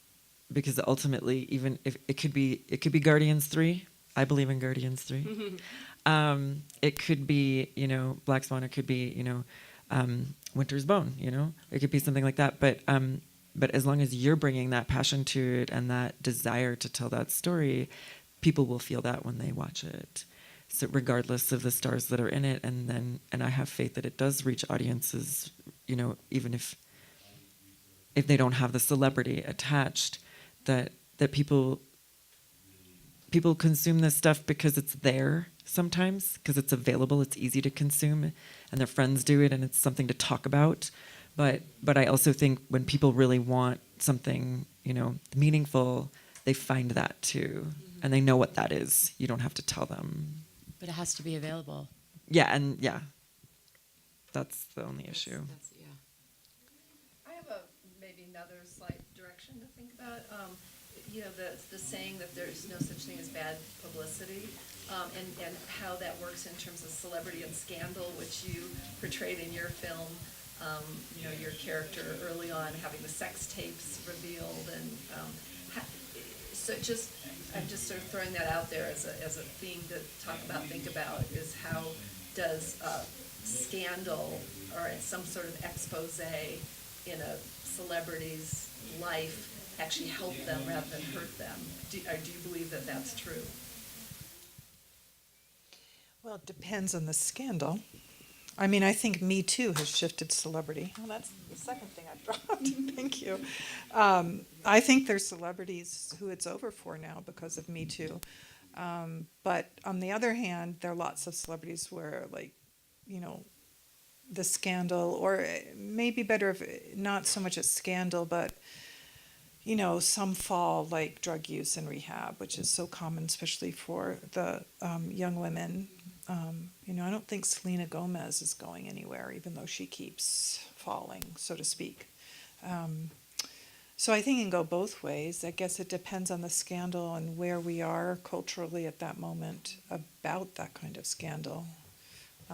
ultimately, even if it could be Guardians 3. I believe in Guardians 3. It could be, Black Swan. It could be, Winter's Bone. It could be something like that. But as long as you're bringing that passion to it and that desire to tell that story, people will feel that when they watch it. So regardless of the stars that are in it, and I have faith that it does reach audiences, even if they don't have the celebrity attached, that people consume this stuff because it's there sometimes, because it's available, it's easy to consume, and their friends do it, and it's something to talk about. But I also think when people really want something, meaningful, they find that too, and they know what that is. You don't have to tell them. But it has to be available. Yeah, that's the only issue. I have maybe another slight direction to think about. The saying that there's no such thing as bad publicity, and how that works in terms of celebrity and scandal, which you portrayed in your film. Your character early on having the sex tapes revealed, and I'm just sort of throwing that out there as a theme to think about is how does scandal or some sort of expose in a celebrity's life actually help them rather than hurt them. Do you believe that that's true? Well, it depends on the scandal. I mean, I think Me Too has shifted celebrity. Well, that's the second thing I dropped. Thank you. I think there's celebrities who it's over for now because of Me Too. But on the other hand, there are lots of celebrities where, like, you know, the scandal, or maybe better if not so much a scandal, but, you know, some fall, like drug use and rehab, which is so common, especially for the young women. You know, I don't think Selena Gomez is going anywhere, even though she keeps falling, so to speak. So I think it can go both ways. I guess it depends on the scandal and where we are culturally at that moment about that kind of scandal.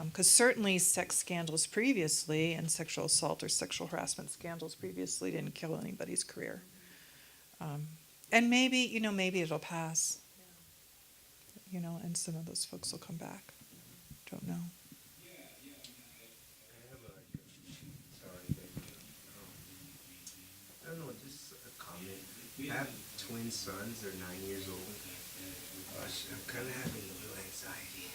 Because certainly sex scandals previously and sexual assault or sexual harassment scandals previously didn't kill anybody's career. And maybe, you know, maybe it'll pass. You know, and some of those folks will come back. Don't know. I don't know, just a comment. I have twin sons, they're 9 years old. I'm kind of having a little anxiety.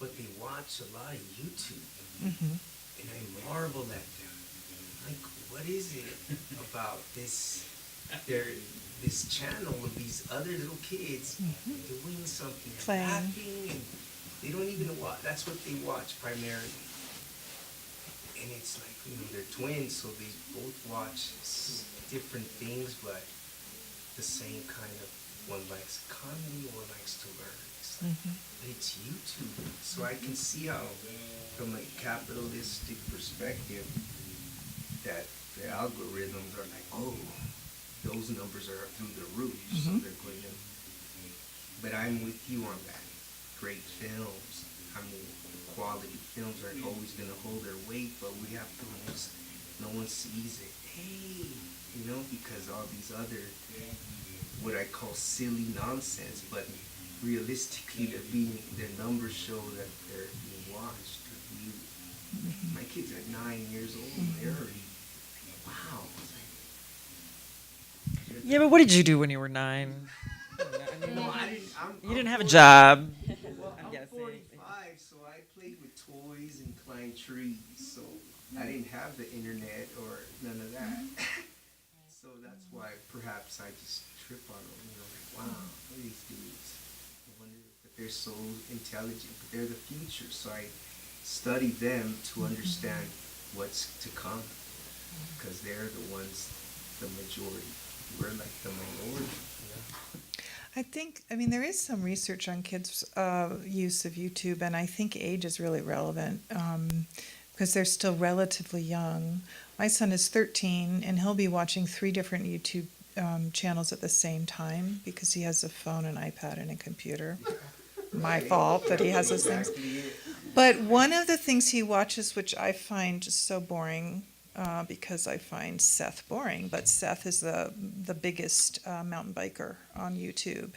But they watch a lot of YouTube, and I marvel at them. Like, what is it about this channel of these other little kids doing something, Playing. laughing, and they don't even watch. That's what they watch primarily. And it's like, you know, they're twins, so they both watch different things, but the same kind of, one likes comedy, one likes to learn. It's like, but it's YouTube. So I can see how, from a capitalistic perspective, that the algorithms are like, oh, those numbers are through the roof, so they're going to. But I'm with you on that. Great films. I mean, quality films aren't always going to hold their weight, but we have to almost, no one sees it. Hey, you know, because all these other, what I call silly nonsense, but realistically, their numbers show that they're being watched or viewed. My kids are 9 years old, and they're already, wow. Yeah, but what did you do when you were 9? No, You didn't have a job. Well, I'm guessing. 45, so I played with toys and climbed trees, so I didn't have the internet or none of that. So that's why perhaps I just trip on them, you know, like, wow, look at these dudes. I wonder if they're so intelligent, but they're the future, so I study them to understand what's to come, because they're the ones, the majority. We're like the minority, you know? I think, I mean, there is some research on kids' use of YouTube, and I think age is really relevant because they're still relatively young. My son is 13, and he'll be watching 3 different YouTube channels at the same time because he has a phone, an iPad, and a computer. My fault that he has those things. But one of the things he watches, which I find just so boring, because I find Seth boring, but Seth is the biggest mountain biker on YouTube,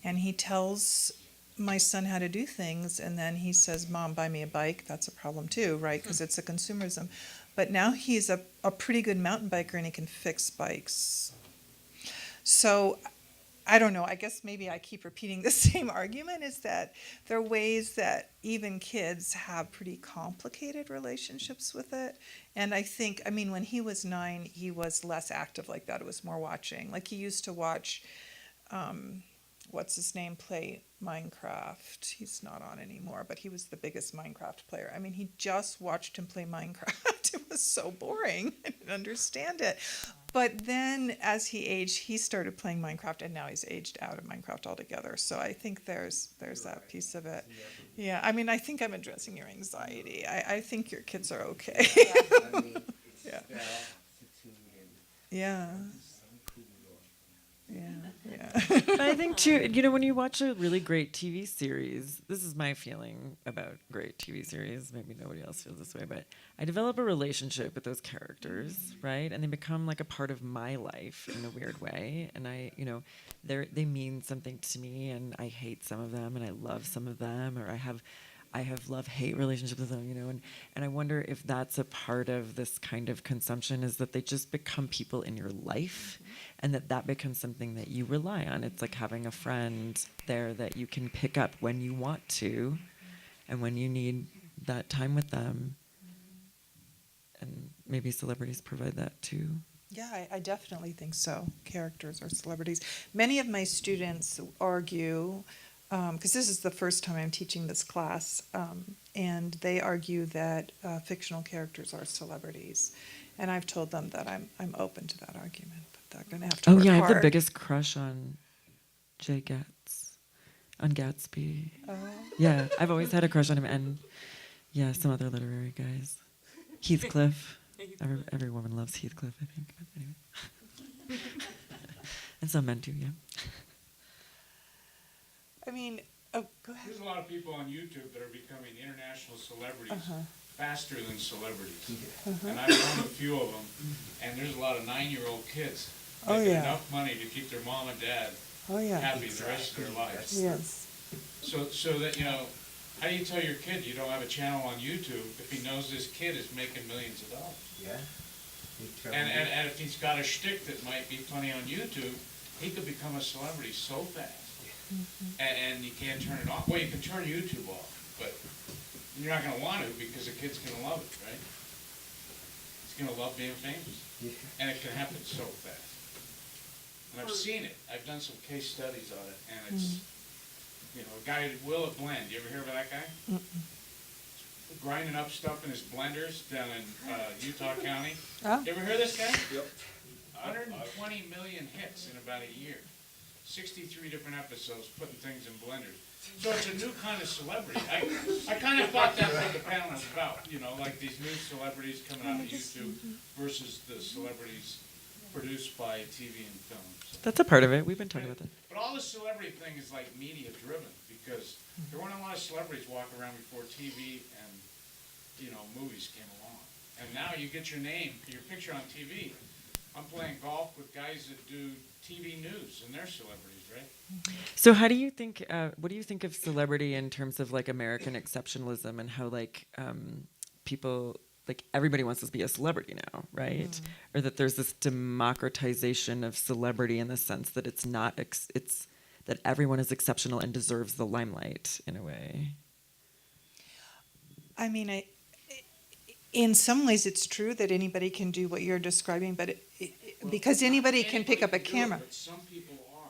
and he tells my son how to do things, and then he says, "Mom, buy me a bike." That's a problem too, right? Because it's a consumerism. But now he's a pretty good mountain biker, and he can fix bikes. So I don't know, I guess maybe I keep repeating the same argument, is that there are ways that even kids have pretty complicated relationships with it. And I think, I mean, when he was 9, he was less active like that. It was more watching. Like he used to watch, what's his name, play Minecraft. He's not on anymore, but he was the biggest Minecraft player. I mean, he just watched him play Minecraft. It was so boring. I didn't understand it. But then as he aged, he started playing Minecraft, and now he's aged out of Minecraft altogether. So I think there's that piece of it. Yeah, I mean, I think I'm addressing your anxiety. I think your kids are okay. I mean, it's Yeah. that altitude and Yeah, some cool yeah. But I think too, you know, when you watch a really great TV series, this is my feeling about great TV series. Maybe nobody else feels this way, but I develop a relationship with those characters, right? And they become like a part of my life in a weird way. And I, you know, they mean something to me, and I hate some of them, and I love some of them, or I have I have love-hate relationships with them, and I wonder if that's a part of this kind of consumption, is that they just become people in your life, and that becomes something that you rely on. It's like having a friend there that you can pick up when you want to, and when you need that time with them. And maybe celebrities provide that too. Yeah, I definitely think so. Characters are celebrities. Many of my students argue, because this is the first time I'm teaching this class, and they argue that fictional characters are celebrities. And I've told them that I'm open to that argument, but they're going to have to work I have hard. the biggest crush on on Gatsby. Oh. Yeah, I've always had a crush on him, and yeah, some other literary guys. Heathcliff. Every woman loves Heathcliff, I think. But anyway. And some men too, yeah. I mean, oh, go ahead. There's a lot of people on YouTube that are becoming international celebrities faster than celebrities. And I've known a few of them, and there's a lot of 9-year-old kids making enough money to keep their mom and dad happy the rest of their lives. Yes. So that, how do you tell your kid you don't have a channel on YouTube if he knows this kid is making millions of dollars? Yeah. And if he's got a shtick that might be funny on YouTube, he could become a celebrity so fast. And you can't turn it off. Well, you can turn YouTube off, but you're not going to want to because the kid's going to love it, right? He's going to love being famous. And it can happen so fast. And I've seen it. I've done some case studies on it, and it's, a guy, Will Blend. You ever hear of that guy? Grinding up stuff in his blenders down in Utah County. Oh. You ever hear this guy? Yep. 120 million hits in about a year. 63 different episodes putting things in blenders. So it's a new kind of celebrity. I kind of thought that's what the panel was about, like these new celebrities coming out of YouTube versus the celebrities produced by TV and film. So. That's a part of it. We've been talking about that. But all the celebrity thing is like media driven because there weren't a lot of celebrities walking around before TV and, movies came along. And now you get your name, your picture on TV. I'm playing golf with guys that do TV news, and they're celebrities, right? So how do you think, what do you think of celebrity in terms of like American exceptionalism and how people, everybody wants to be a celebrity now, right? Or that there's this democratization of celebrity in the sense that it's not, it's that everyone is exceptional and deserves the limelight in a way. I mean, in some ways it's true that anybody can do what you're describing, but because anybody can pick up a camera. But some people are.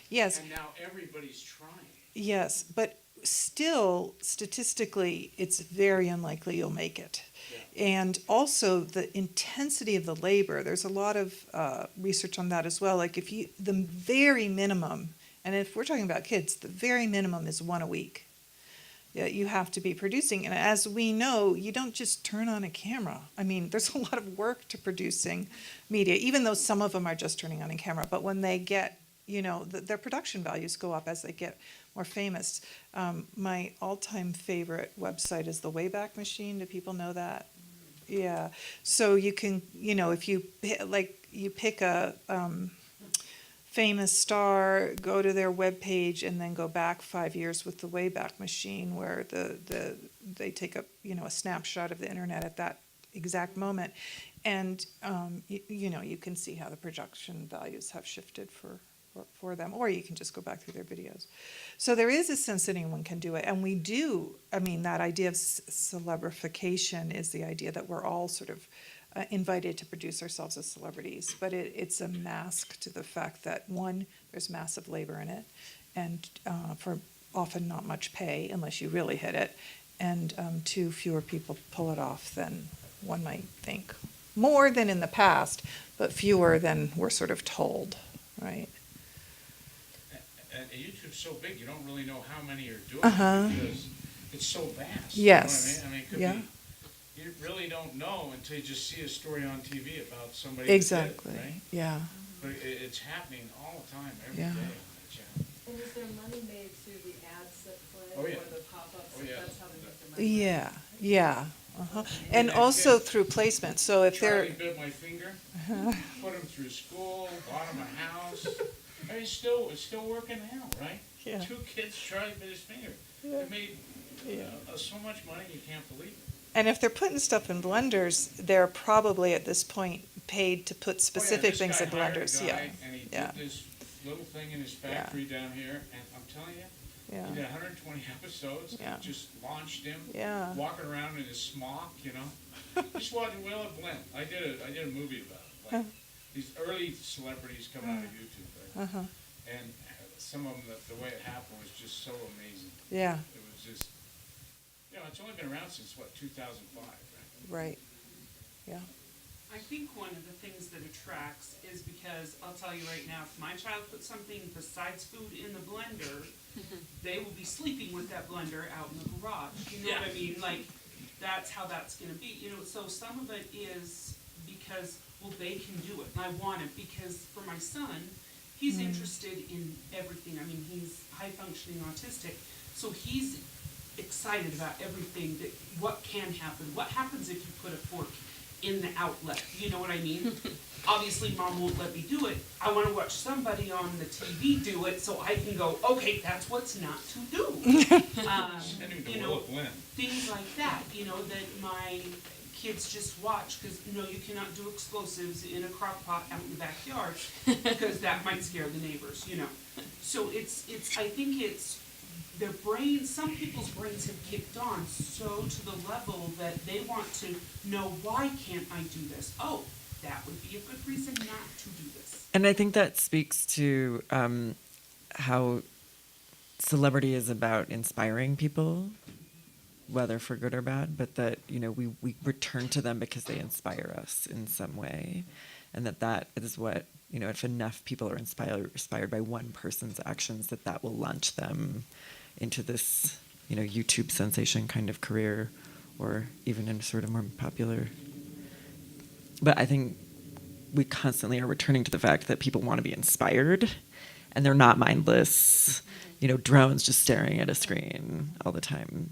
Yes. And now everybody's trying. Yes, but still, statistically, it's very unlikely you'll make it. Yeah. And also the intensity of the labor, there's a lot of research on that as well. Like the very minimum, and if we're talking about kids, the very minimum is 1 a week. Yeah, you have to be producing. And as we know, you don't just turn on a camera. I mean, there's a lot of work to producing media, even though some of them are just turning on a camera. But when they get, their production values go up as they get more famous. My all-time favorite website is the Wayback Machine. Do people know that? Yeah. So you can, if you pick a famous star, go to their webpage, and then go back 5 years with the Wayback Machine, where they take a snapshot of the internet at that exact moment, and you can see how the production values have shifted for them, or you can just go back through their videos. So there is a sense that anyone can do it, and we do. I mean, that idea of celebrification is the idea that we're all sort of invited to produce ourselves as celebrities, but it's a mask to the fact that, one, there's massive labor in it, and for often not much pay unless you really hit it, and two, fewer people pull it off than one might think. More than in the past, but fewer than we're sort of told, right? And YouTube's so big, you don't really know how many are doing it because it's so vast. Yes. You know what I mean? It could be. You really don't know until you just see a story on TV about somebody. Exactly. That did it, right? Yeah. But it's happening all the time, every day Yeah. on the channel. And is there money made through the ads that play Oh, yeah. or the pop-ups? Oh, yeah. That's how they make their money. Yeah. Yeah. And also through placement. So if Charlie they're bit my finger, put him through school, bought him a house. I mean, it's still working now, right? Yeah. 2 kids, Charlie bit his finger. Yeah. It made Yeah. So much money, you can't believe it. And if they're putting stuff in blenders, they're probably at this point paid to put specific things in blenders. Oh, yeah, this guy hired a Yeah. guy, and he Yeah. did this little thing in his factory down here, and I'm telling you, Yeah. he did 120 episodes, Yeah. and just launched him, Yeah. walking around in his smock, you know. Just watching Will it blend. I did a movie about it, like these early celebrities coming out of YouTube, right? Uh-huh. And some of them, the way it happened was just so amazing. Yeah. It was just, you know, it's only been around since, what, 2005, right? Right. Yeah. I think one of the things that attracts is because, I'll tell you right now, if my child puts something besides food in the blender, they will be sleeping with that blender out in the garage. You know what I mean? Like, that's how that's gonna be, you know, so some of it is because, well, they can do it, and I want it, because for my son, he's interested in everything. I mean, he's high-functioning autistic, so he's excited about everything, that what can happen, what happens if you put a fork in the outlet, you know what I mean? Obviously, Mom won't let me do it. I wanna watch somebody on the TV do it, so I can go, okay, that's what's not to do. Send him to You Will know, it blend. things like that, you know, that my kids just watch, because, you know, you cannot do explosives in a crock pot out in the backyard, because that might scare the neighbors, you know. So it's, I think it's, their brains, some people's brains have kicked on so to the level that they want to know, why can't I do this? Oh, that would be a good reason not to do this. And I think that speaks to how celebrity is about inspiring people, whether for good or bad, but that, you know, we return to them because they inspire us in some way. And that is what, you know, if enough people are inspired by one person's actions, that will launch them into this, you know, YouTube sensation kind of career, or even in sort of more popular. But I think we constantly are returning to the fact that people want to be inspired, and they're not mindless, you know, drones just staring at a screen all the time.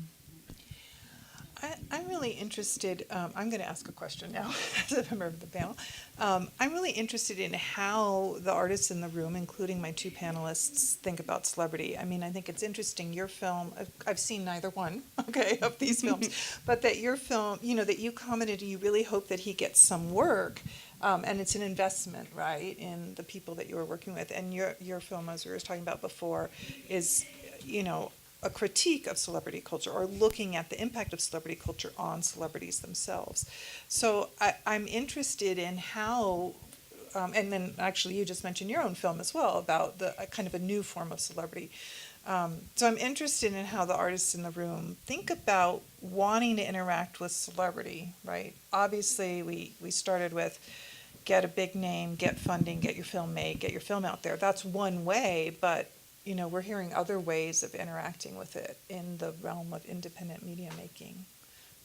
I'm really interested, I'm going to ask a question now as a member of the panel. I'm really interested in how the artists in the room, including my two panelists, think about celebrity. I mean, I think it's interesting, your film, I've seen neither one, okay, of these films, but that your film, you know, that you commented you really hope that he gets some work, and it's an investment, right, in the people that you were working with. And your film, as we were talking about before, is, you know, a critique of celebrity culture, or looking at the impact of celebrity culture on celebrities themselves. So I'm interested in how, and then actually you just mentioned your own film as well about the kind of a new form of celebrity. So I'm interested in how the artists in the room think about wanting to interact with celebrity, right? Obviously we started with get a big name, get funding, get your film made, get your film out there. That's one way, but you know, we're hearing other ways of interacting with it in the realm of independent media making.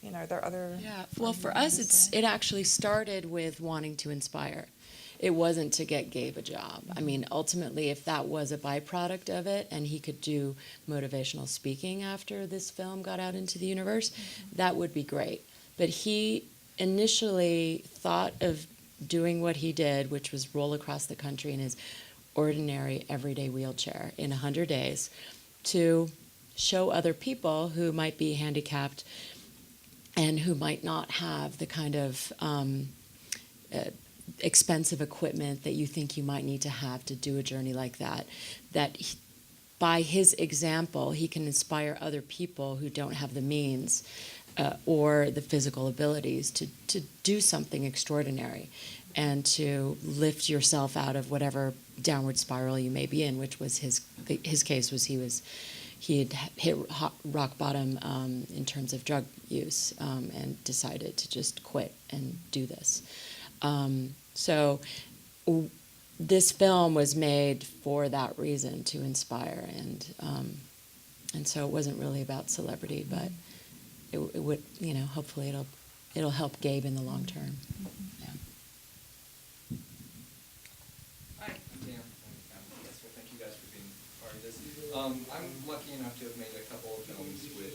You know, are there other? Yeah, well, for us, it actually started with wanting to inspire. It wasn't to get Gabe a job. I mean, ultimately, if that was a byproduct of it, and he could do motivational speaking after this film got out into the universe, that would be great. But he initially thought of doing what he did, which was roll across the country in his ordinary, everyday wheelchair in 100 days, to show other people who might be handicapped and who might not have the kind of expensive equipment that you think you might need to have to do a journey like that, by his example, he can inspire other people who don't have the means or the physical abilities to do something extraordinary and to lift yourself out of whatever downward spiral you may be in, which was his case was he had hit rock bottom in terms of drug use and decided to just quit and do this. So this film was made for that reason, to inspire, and so it wasn't really about celebrity, but it would, you know, hopefully it'll help Gabe in the long term. Yeah. Hi, I'm Dan. Thank you guys for being part of this. I'm lucky enough to have made a couple of films with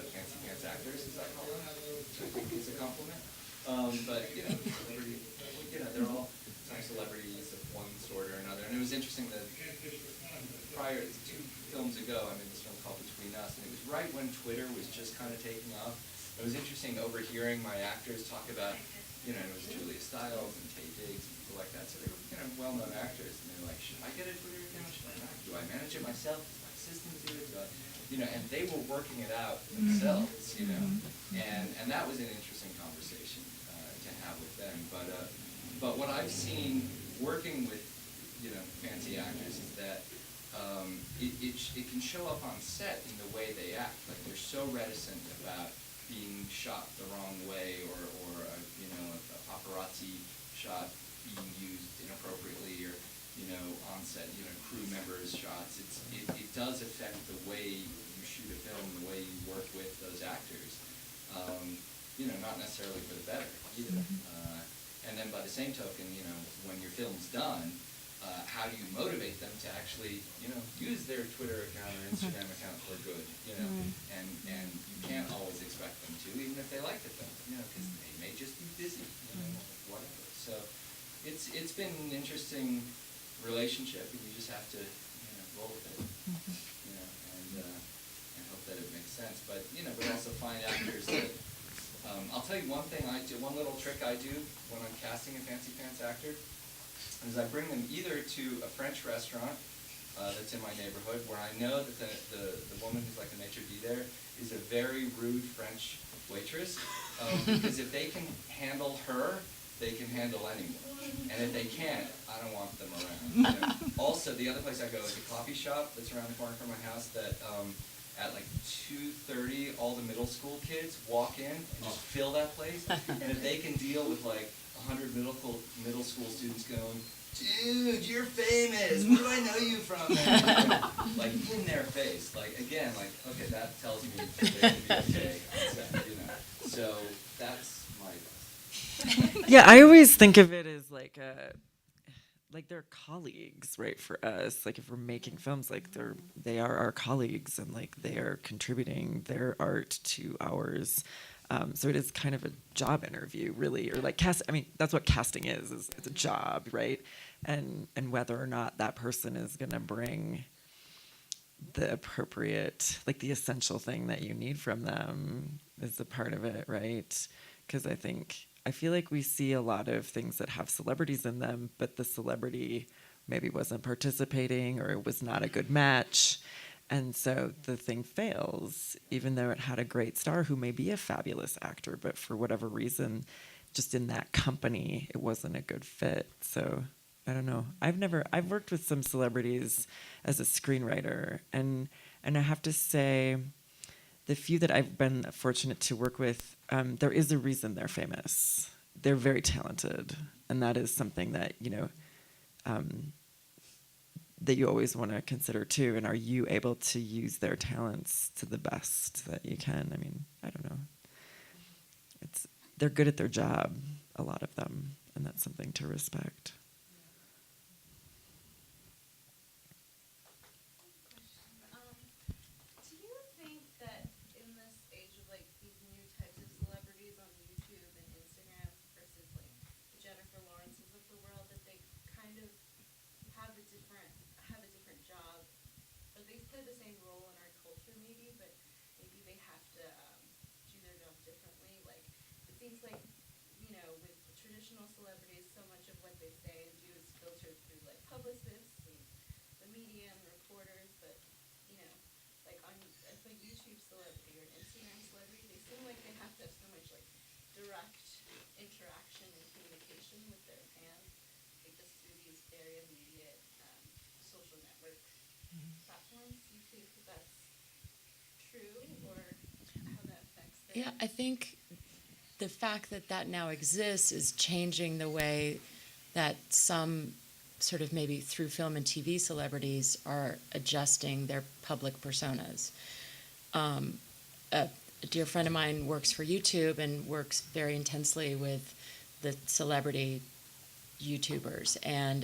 fancy pants actors, as I call them, which I think is a compliment. But you know, celebrity, you know, they're all celebrities of one sort or another. And it was interesting that prior, 2 films ago, I made this film called Between Us, and it was right when Twitter was just kind of taking off. It was interesting overhearing my actors talk about, it was Julia Stiles and Tay Diggs and people like that. So they were, well-known actors, and they're like, should I get a Twitter account? Should I not? Do I manage it myself? Does my assistant do it? And they were working it out themselves, and that was an interesting conversation to have with them. But what I've seen working with, fancy actors is that it can show up on set in the way they act. Like they're so reticent about being shot the wrong way, or a paparazzi shot being used inappropriately, or on set, crew members' shots. It does affect the way you shoot a film, the way you work with those actors. Not necessarily for the better either. And then by the same token, when your film's done, how do you motivate them to actually, use their Twitter account or Instagram account for good, and you can't always expect them to, even if they like the film, because they may just be busy, whatever. So it's been an interesting relationship, and you just have to, roll with it, and hope that it makes sense. But also find actors that, I'll tell you one thing I do, one little trick I do when I'm casting a fancy pants actor, is I bring them either to a French restaurant that's in my neighborhood, where I know that the woman who's like the maitre d' there is a very rude French waitress, because if they can handle her, they can handle anyone. And if they can't, I don't want them around. Also, the other place I go is a coffee shop that's around the corner from my house that at like 2:30, all the middle school kids walk in and just fill that place. And if they can deal with like 100 middle school students going, dude, you're famous, where do I know you from? And, like in their face, like again, like, okay, that tells me that they can be okay on set, So that's my advice. Yeah, I always think of it as like they're colleagues, right? For us, like if we're making films, like they are our colleagues, and like they are contributing their art to ours. So it is kind of a job interview, really, or like cast. I mean, that's what casting is it's a job, right? And whether or not that person is going to bring the appropriate, like the essential thing that you need from them is a part of it, right? Because I feel like we see a lot of things that have celebrities in them, but the celebrity maybe wasn't participating, or it was not a good match. And so the thing fails, even though it had a great star who may be a fabulous actor, but for whatever reason, just in that company, it wasn't a good fit. So I don't know. I've worked with some celebrities as a screenwriter, and I have to say, the few that I've been fortunate to work with, there is a reason they're famous. They're very talented, and that is something that, that you always want to consider too. And are you able to use their talents to the best that you can? I mean, I don't know. They're good at their job, a lot of them, and that's something to respect. Do you think that in this age of like these new types of celebrities on YouTube and Instagram versus like the Jennifer Lawrences of the world, that they kind of have a different job, or they play the same role in our culture maybe, but maybe they have to do their job differently? Like it seems like, with traditional celebrities, so much of what they say and do is filtered through like publicists and the media and reporters, but like on if a YouTube celebrity or an Instagram celebrity, they seem like they have to have so much like direct interaction and communication with their fans, like just through these very immediate social network platforms. Do you think that that's true, or how that affects their... Yeah, I think the fact that that now exists is changing the way that some sort of maybe through film and TV celebrities are adjusting their public personas. A dear friend of mine works for YouTube and works very intensely with the celebrity YouTubers, and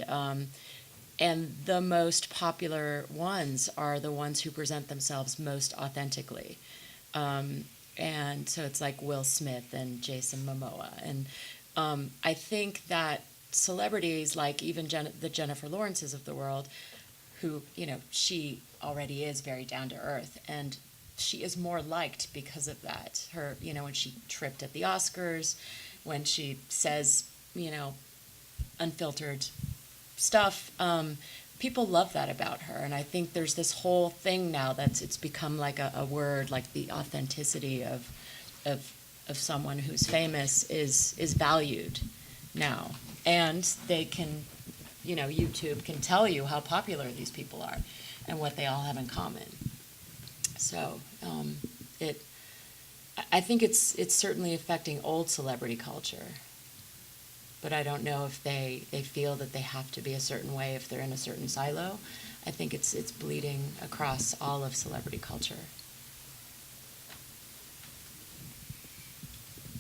the most popular ones are the ones who present themselves most authentically. And so it's like Will Smith and Jason Momoa. And I think that celebrities like even the Jennifer Lawrences of the world, who, she already is very down to earth, and she is more liked because of that. Her, when she tripped at the Oscars, when she says, unfiltered stuff, people love that about her. And I think there's this whole thing now it's become like a word, like the authenticity of someone who's famous is valued now. And they can, YouTube can tell you how popular these people are and what they all have in common. So I think it's certainly affecting old celebrity culture, but I don't know if they feel that they have to be a certain way if they're in a certain silo. I think it's bleeding across all of celebrity culture.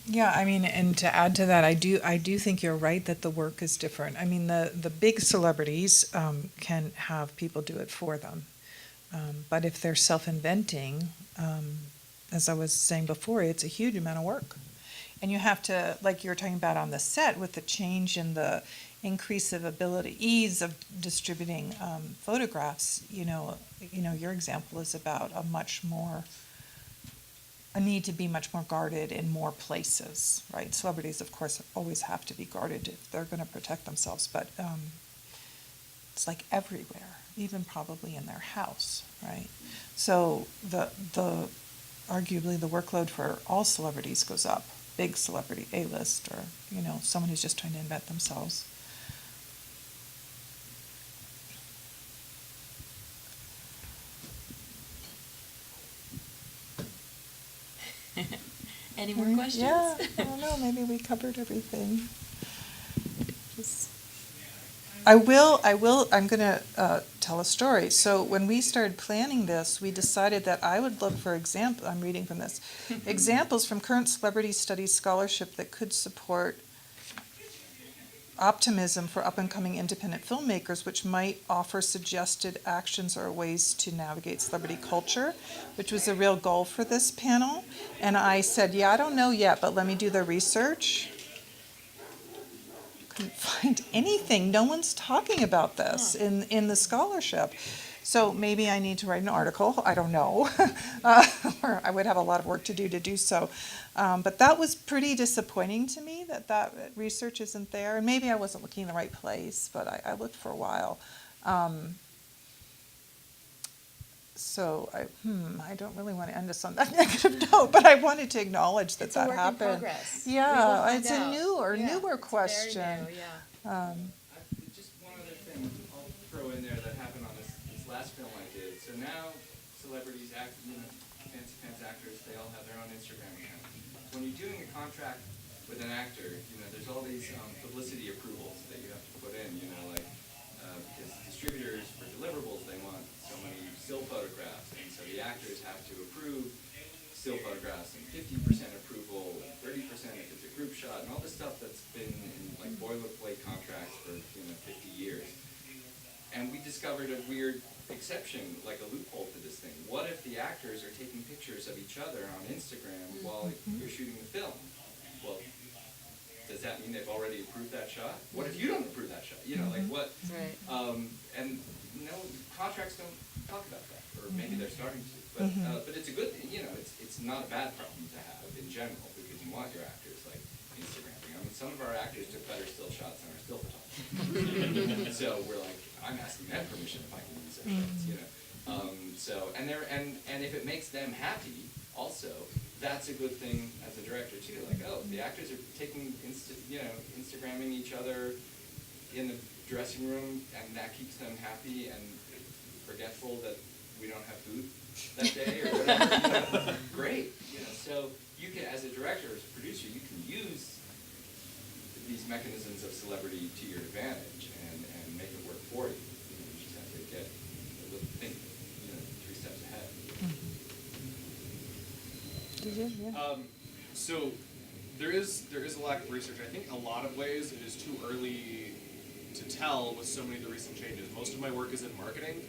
Yeah, I mean, and to add to that, I do think you're right that the work is different. I mean, the big celebrities can have people do it for them. But if they're self-inventing, as I was saying before, it's a huge amount of work. And you have to, like you were talking about on the set, with the change in the increase of ease of distributing photographs, your example is about a need to be much more guarded in more places, right? Celebrities, of course, always have to be guarded if they're going to protect themselves, but it's like everywhere, even probably in their house, right? So the arguably the workload for all celebrities goes up. Big celebrity, A-list, or someone who's just trying to invent themselves. Any more questions? Yeah, I don't know, maybe we covered everything. I'm going to tell a story. So when we started planning this, we decided that I would look for I'm reading from this, examples from current celebrity studies scholarship that could support optimism for up-and-coming independent filmmakers, which might offer suggested actions or ways to navigate celebrity culture, which was a real goal for this panel. And I said, yeah, I don't know yet, but let me do the research. Couldn't find anything. No one's talking about this in the scholarship. So maybe I need to write an article. I don't know. Or I would have a lot of work to do so. But that was pretty disappointing to me that research isn't there. And maybe I wasn't looking in the right place, but I looked for a while. So I don't really want to end us on that negative note, but I wanted to acknowledge that It's a work in happened. progress. Yeah, We will find it's out. a newer Yeah, it's very question. new, yeah. Just one other thing I'll throw in there that happened on this last film I did. So now celebrities, fancy pants actors, they all have their own Instagram account. When you're doing a contract with an actor, there's all these publicity approvals that you have to put in, because distributors for deliverables, they want so many still photographs, and so the actors have to approve still photographs, and 50% approval, and 30% if it's a group shot, and all this stuff that's been in like boilerplate contracts for 50 years. And we discovered a weird exception, like a loophole to this thing. What if the actors are taking pictures of each other on Instagram while you're shooting the film? Well, does that mean they've already approved that shot? What if you don't approve that shot? Like what? Right. And no, contracts don't talk about that, or maybe they're starting to. But it's a good thing. It's not a bad problem to have in general, because you want your actors like Instagramming. I mean, some of our actors took better still shots than our still photographers. So we're like, I'm asking them permission if I can use their shots. And if it makes them happy, also, that's a good thing as a director too. Like, oh, the actors are taking, Instagramming each other in the dressing room, and that keeps them happy and forgetful that we don't have food that day or whatever. Great. So you can, as a director, as a producer, you can use these mechanisms of celebrity to your advantage and make it work for you. You just have to think 3 steps ahead. So there is a lack of research. I think a lot of ways it is too early to tell with so many of the recent changes. Most of my work is in marketing,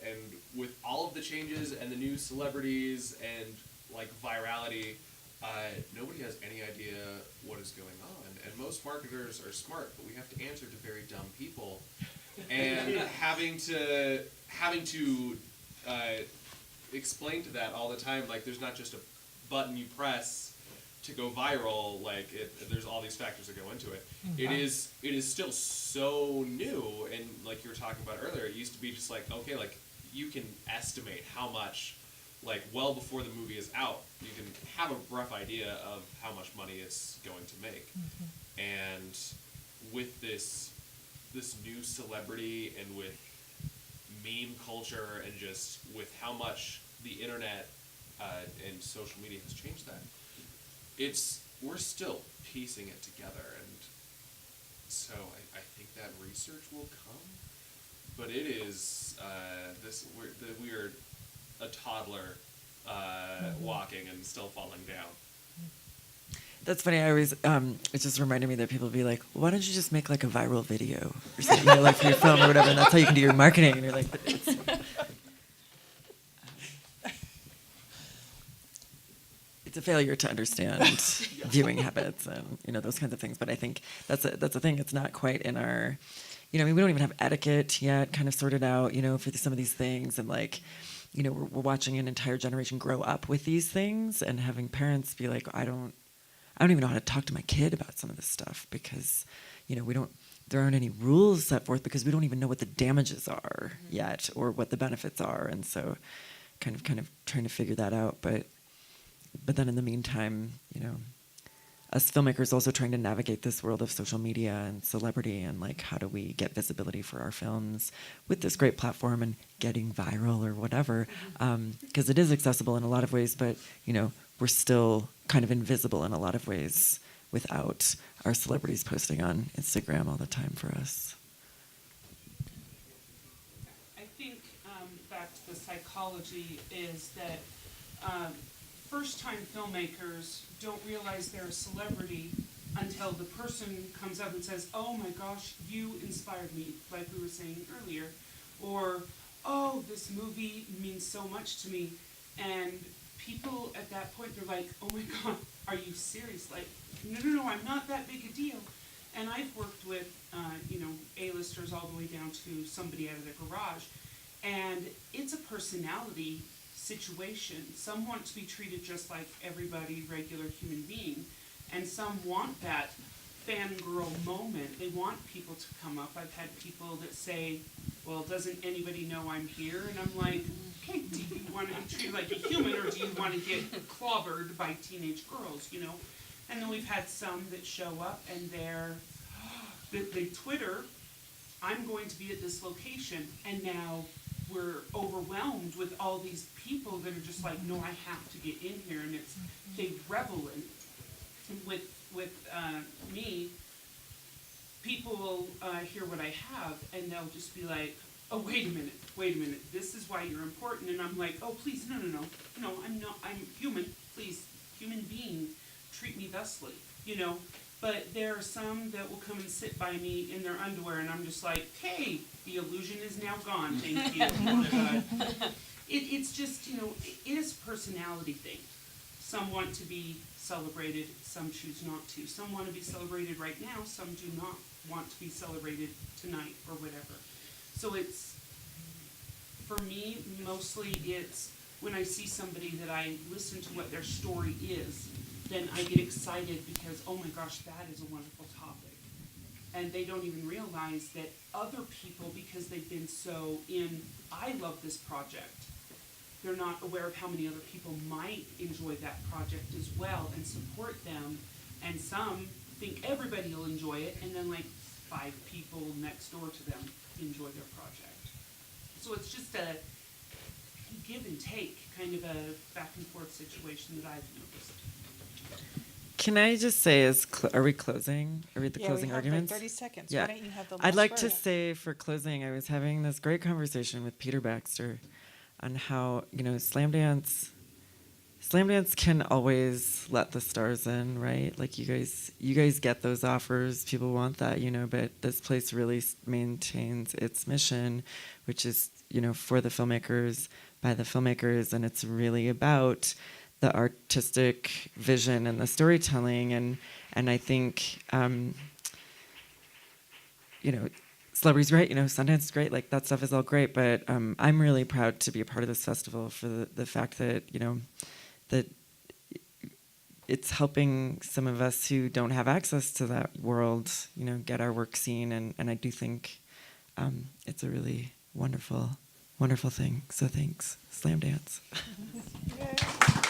and with all of the changes and the new celebrities and like virality, nobody has any idea what is going on. And most marketers are smart, but we have to answer to very dumb people, and having to explain to that all the time. Like, there's not just a button you press to go viral. Like, there's all these factors that go into it. It is still so new, and like you were talking about earlier, it used to be just like, okay, like you can estimate how much, like well before the movie is out, you can have a rough idea of how much money it's going to make. And with this new celebrity, and with meme culture, and just with how much the internet and social media has changed that, we're still piecing it together. And so I think that research will come, but it is we are a toddler walking and still falling down. That's funny. I always, it just reminded me that people be like, why don't you just make like a viral video or something, you know, like for your film or whatever, and that's how you can do your marketing. And you're like, but it's a failure to understand viewing habits and, you know, those kinds of things. But I think that's a thing. It's not quite in our, you know, I mean, we don't even have etiquette yet kind of sorted out, you know, for some of these things. And like, you know, we're watching an entire generation grow up with these things, and having parents be like, I don't even know how to talk to my kid about some of this stuff, because, you know, there aren't any rules set forth, because we don't even know what the damages are yet, or what the benefits are. And so kind of trying to figure that out. But then in the meantime, you know, us filmmakers also trying to navigate this world of social media and celebrity, and like, how do we get visibility for our films with this great platform and getting viral or whatever, because it is accessible in a lot of ways, but, you know, we're still kind of invisible in a lot of ways without our celebrities posting on Instagram all the time for us. I think back to the psychology is that first-time filmmakers don't realize they're a celebrity until the person comes up and says, oh my gosh, you inspired me, like we were saying earlier, or, oh, this movie means so much to me. And people at that point, they're like, oh my God, are you serious? Like, no, I'm not that big a deal. And I've worked with, you know, A-listers all the way down to somebody out of their garage. And it's a personality situation. Some want to be treated just like everybody, regular human being. And some want that fangirl moment. They want people to come up. I've had people that say, well, doesn't anybody know I'm here? And I'm like, okay, do you want to be treated like a human, or do you want to get clobbered by teenage girls, you know? And then we've had some that show up and they Twitter, I'm going to be at this location, and now we're overwhelmed with all these people that are just like, no, I have to get in here, and they revel in it. With me, people will hear what I have, and they'll just be like, oh, wait a minute, this is why you're important. And I'm like, oh, please, no, I'm not, I'm human, please, human being, treat me thusly, you know. But there are some that will come and sit by me in their underwear, and I'm just like, hey, the illusion is now gone, thank you. It's just, you know, it is a personality thing. Some want to be celebrated, some choose not to. Some want to be celebrated right now, some do not want to be celebrated tonight or whatever. So it's, for me, mostly it's when I see somebody that I listen to what their story is, then I get excited because, oh my gosh, that is a wonderful topic. And they don't even realize that other people, because they've been so in, I love this project, they're not aware of how many other people might enjoy that project as well and support them. And some think everybody will enjoy it, and then like 5 people next door to them enjoy their project. So it's just a give and take, kind of a back and forth situation that I've noticed. Can I just say, are we closing? Are we at the Yeah, closing we have arguments? like 30 seconds. Yeah. Why don't you have the I'd last like to word? say for closing, I was having this great conversation with Peter Baxter on how, you know, Slamdance can always let the stars in, right? Like you guys get those offers, people want that, you know, but this place really maintains its mission, which is, you know, for the filmmakers, by the filmmakers, and it's really about the artistic vision and the storytelling, and I think, you know, celebrity's great, Sundance is great, like that stuff is all great, but I'm really proud to be a part of this festival for the fact that, that it's helping some of us who don't have access to that world, get our work seen, and I do think it's a really wonderful, wonderful thing. So thanks, Slamdance. Yay.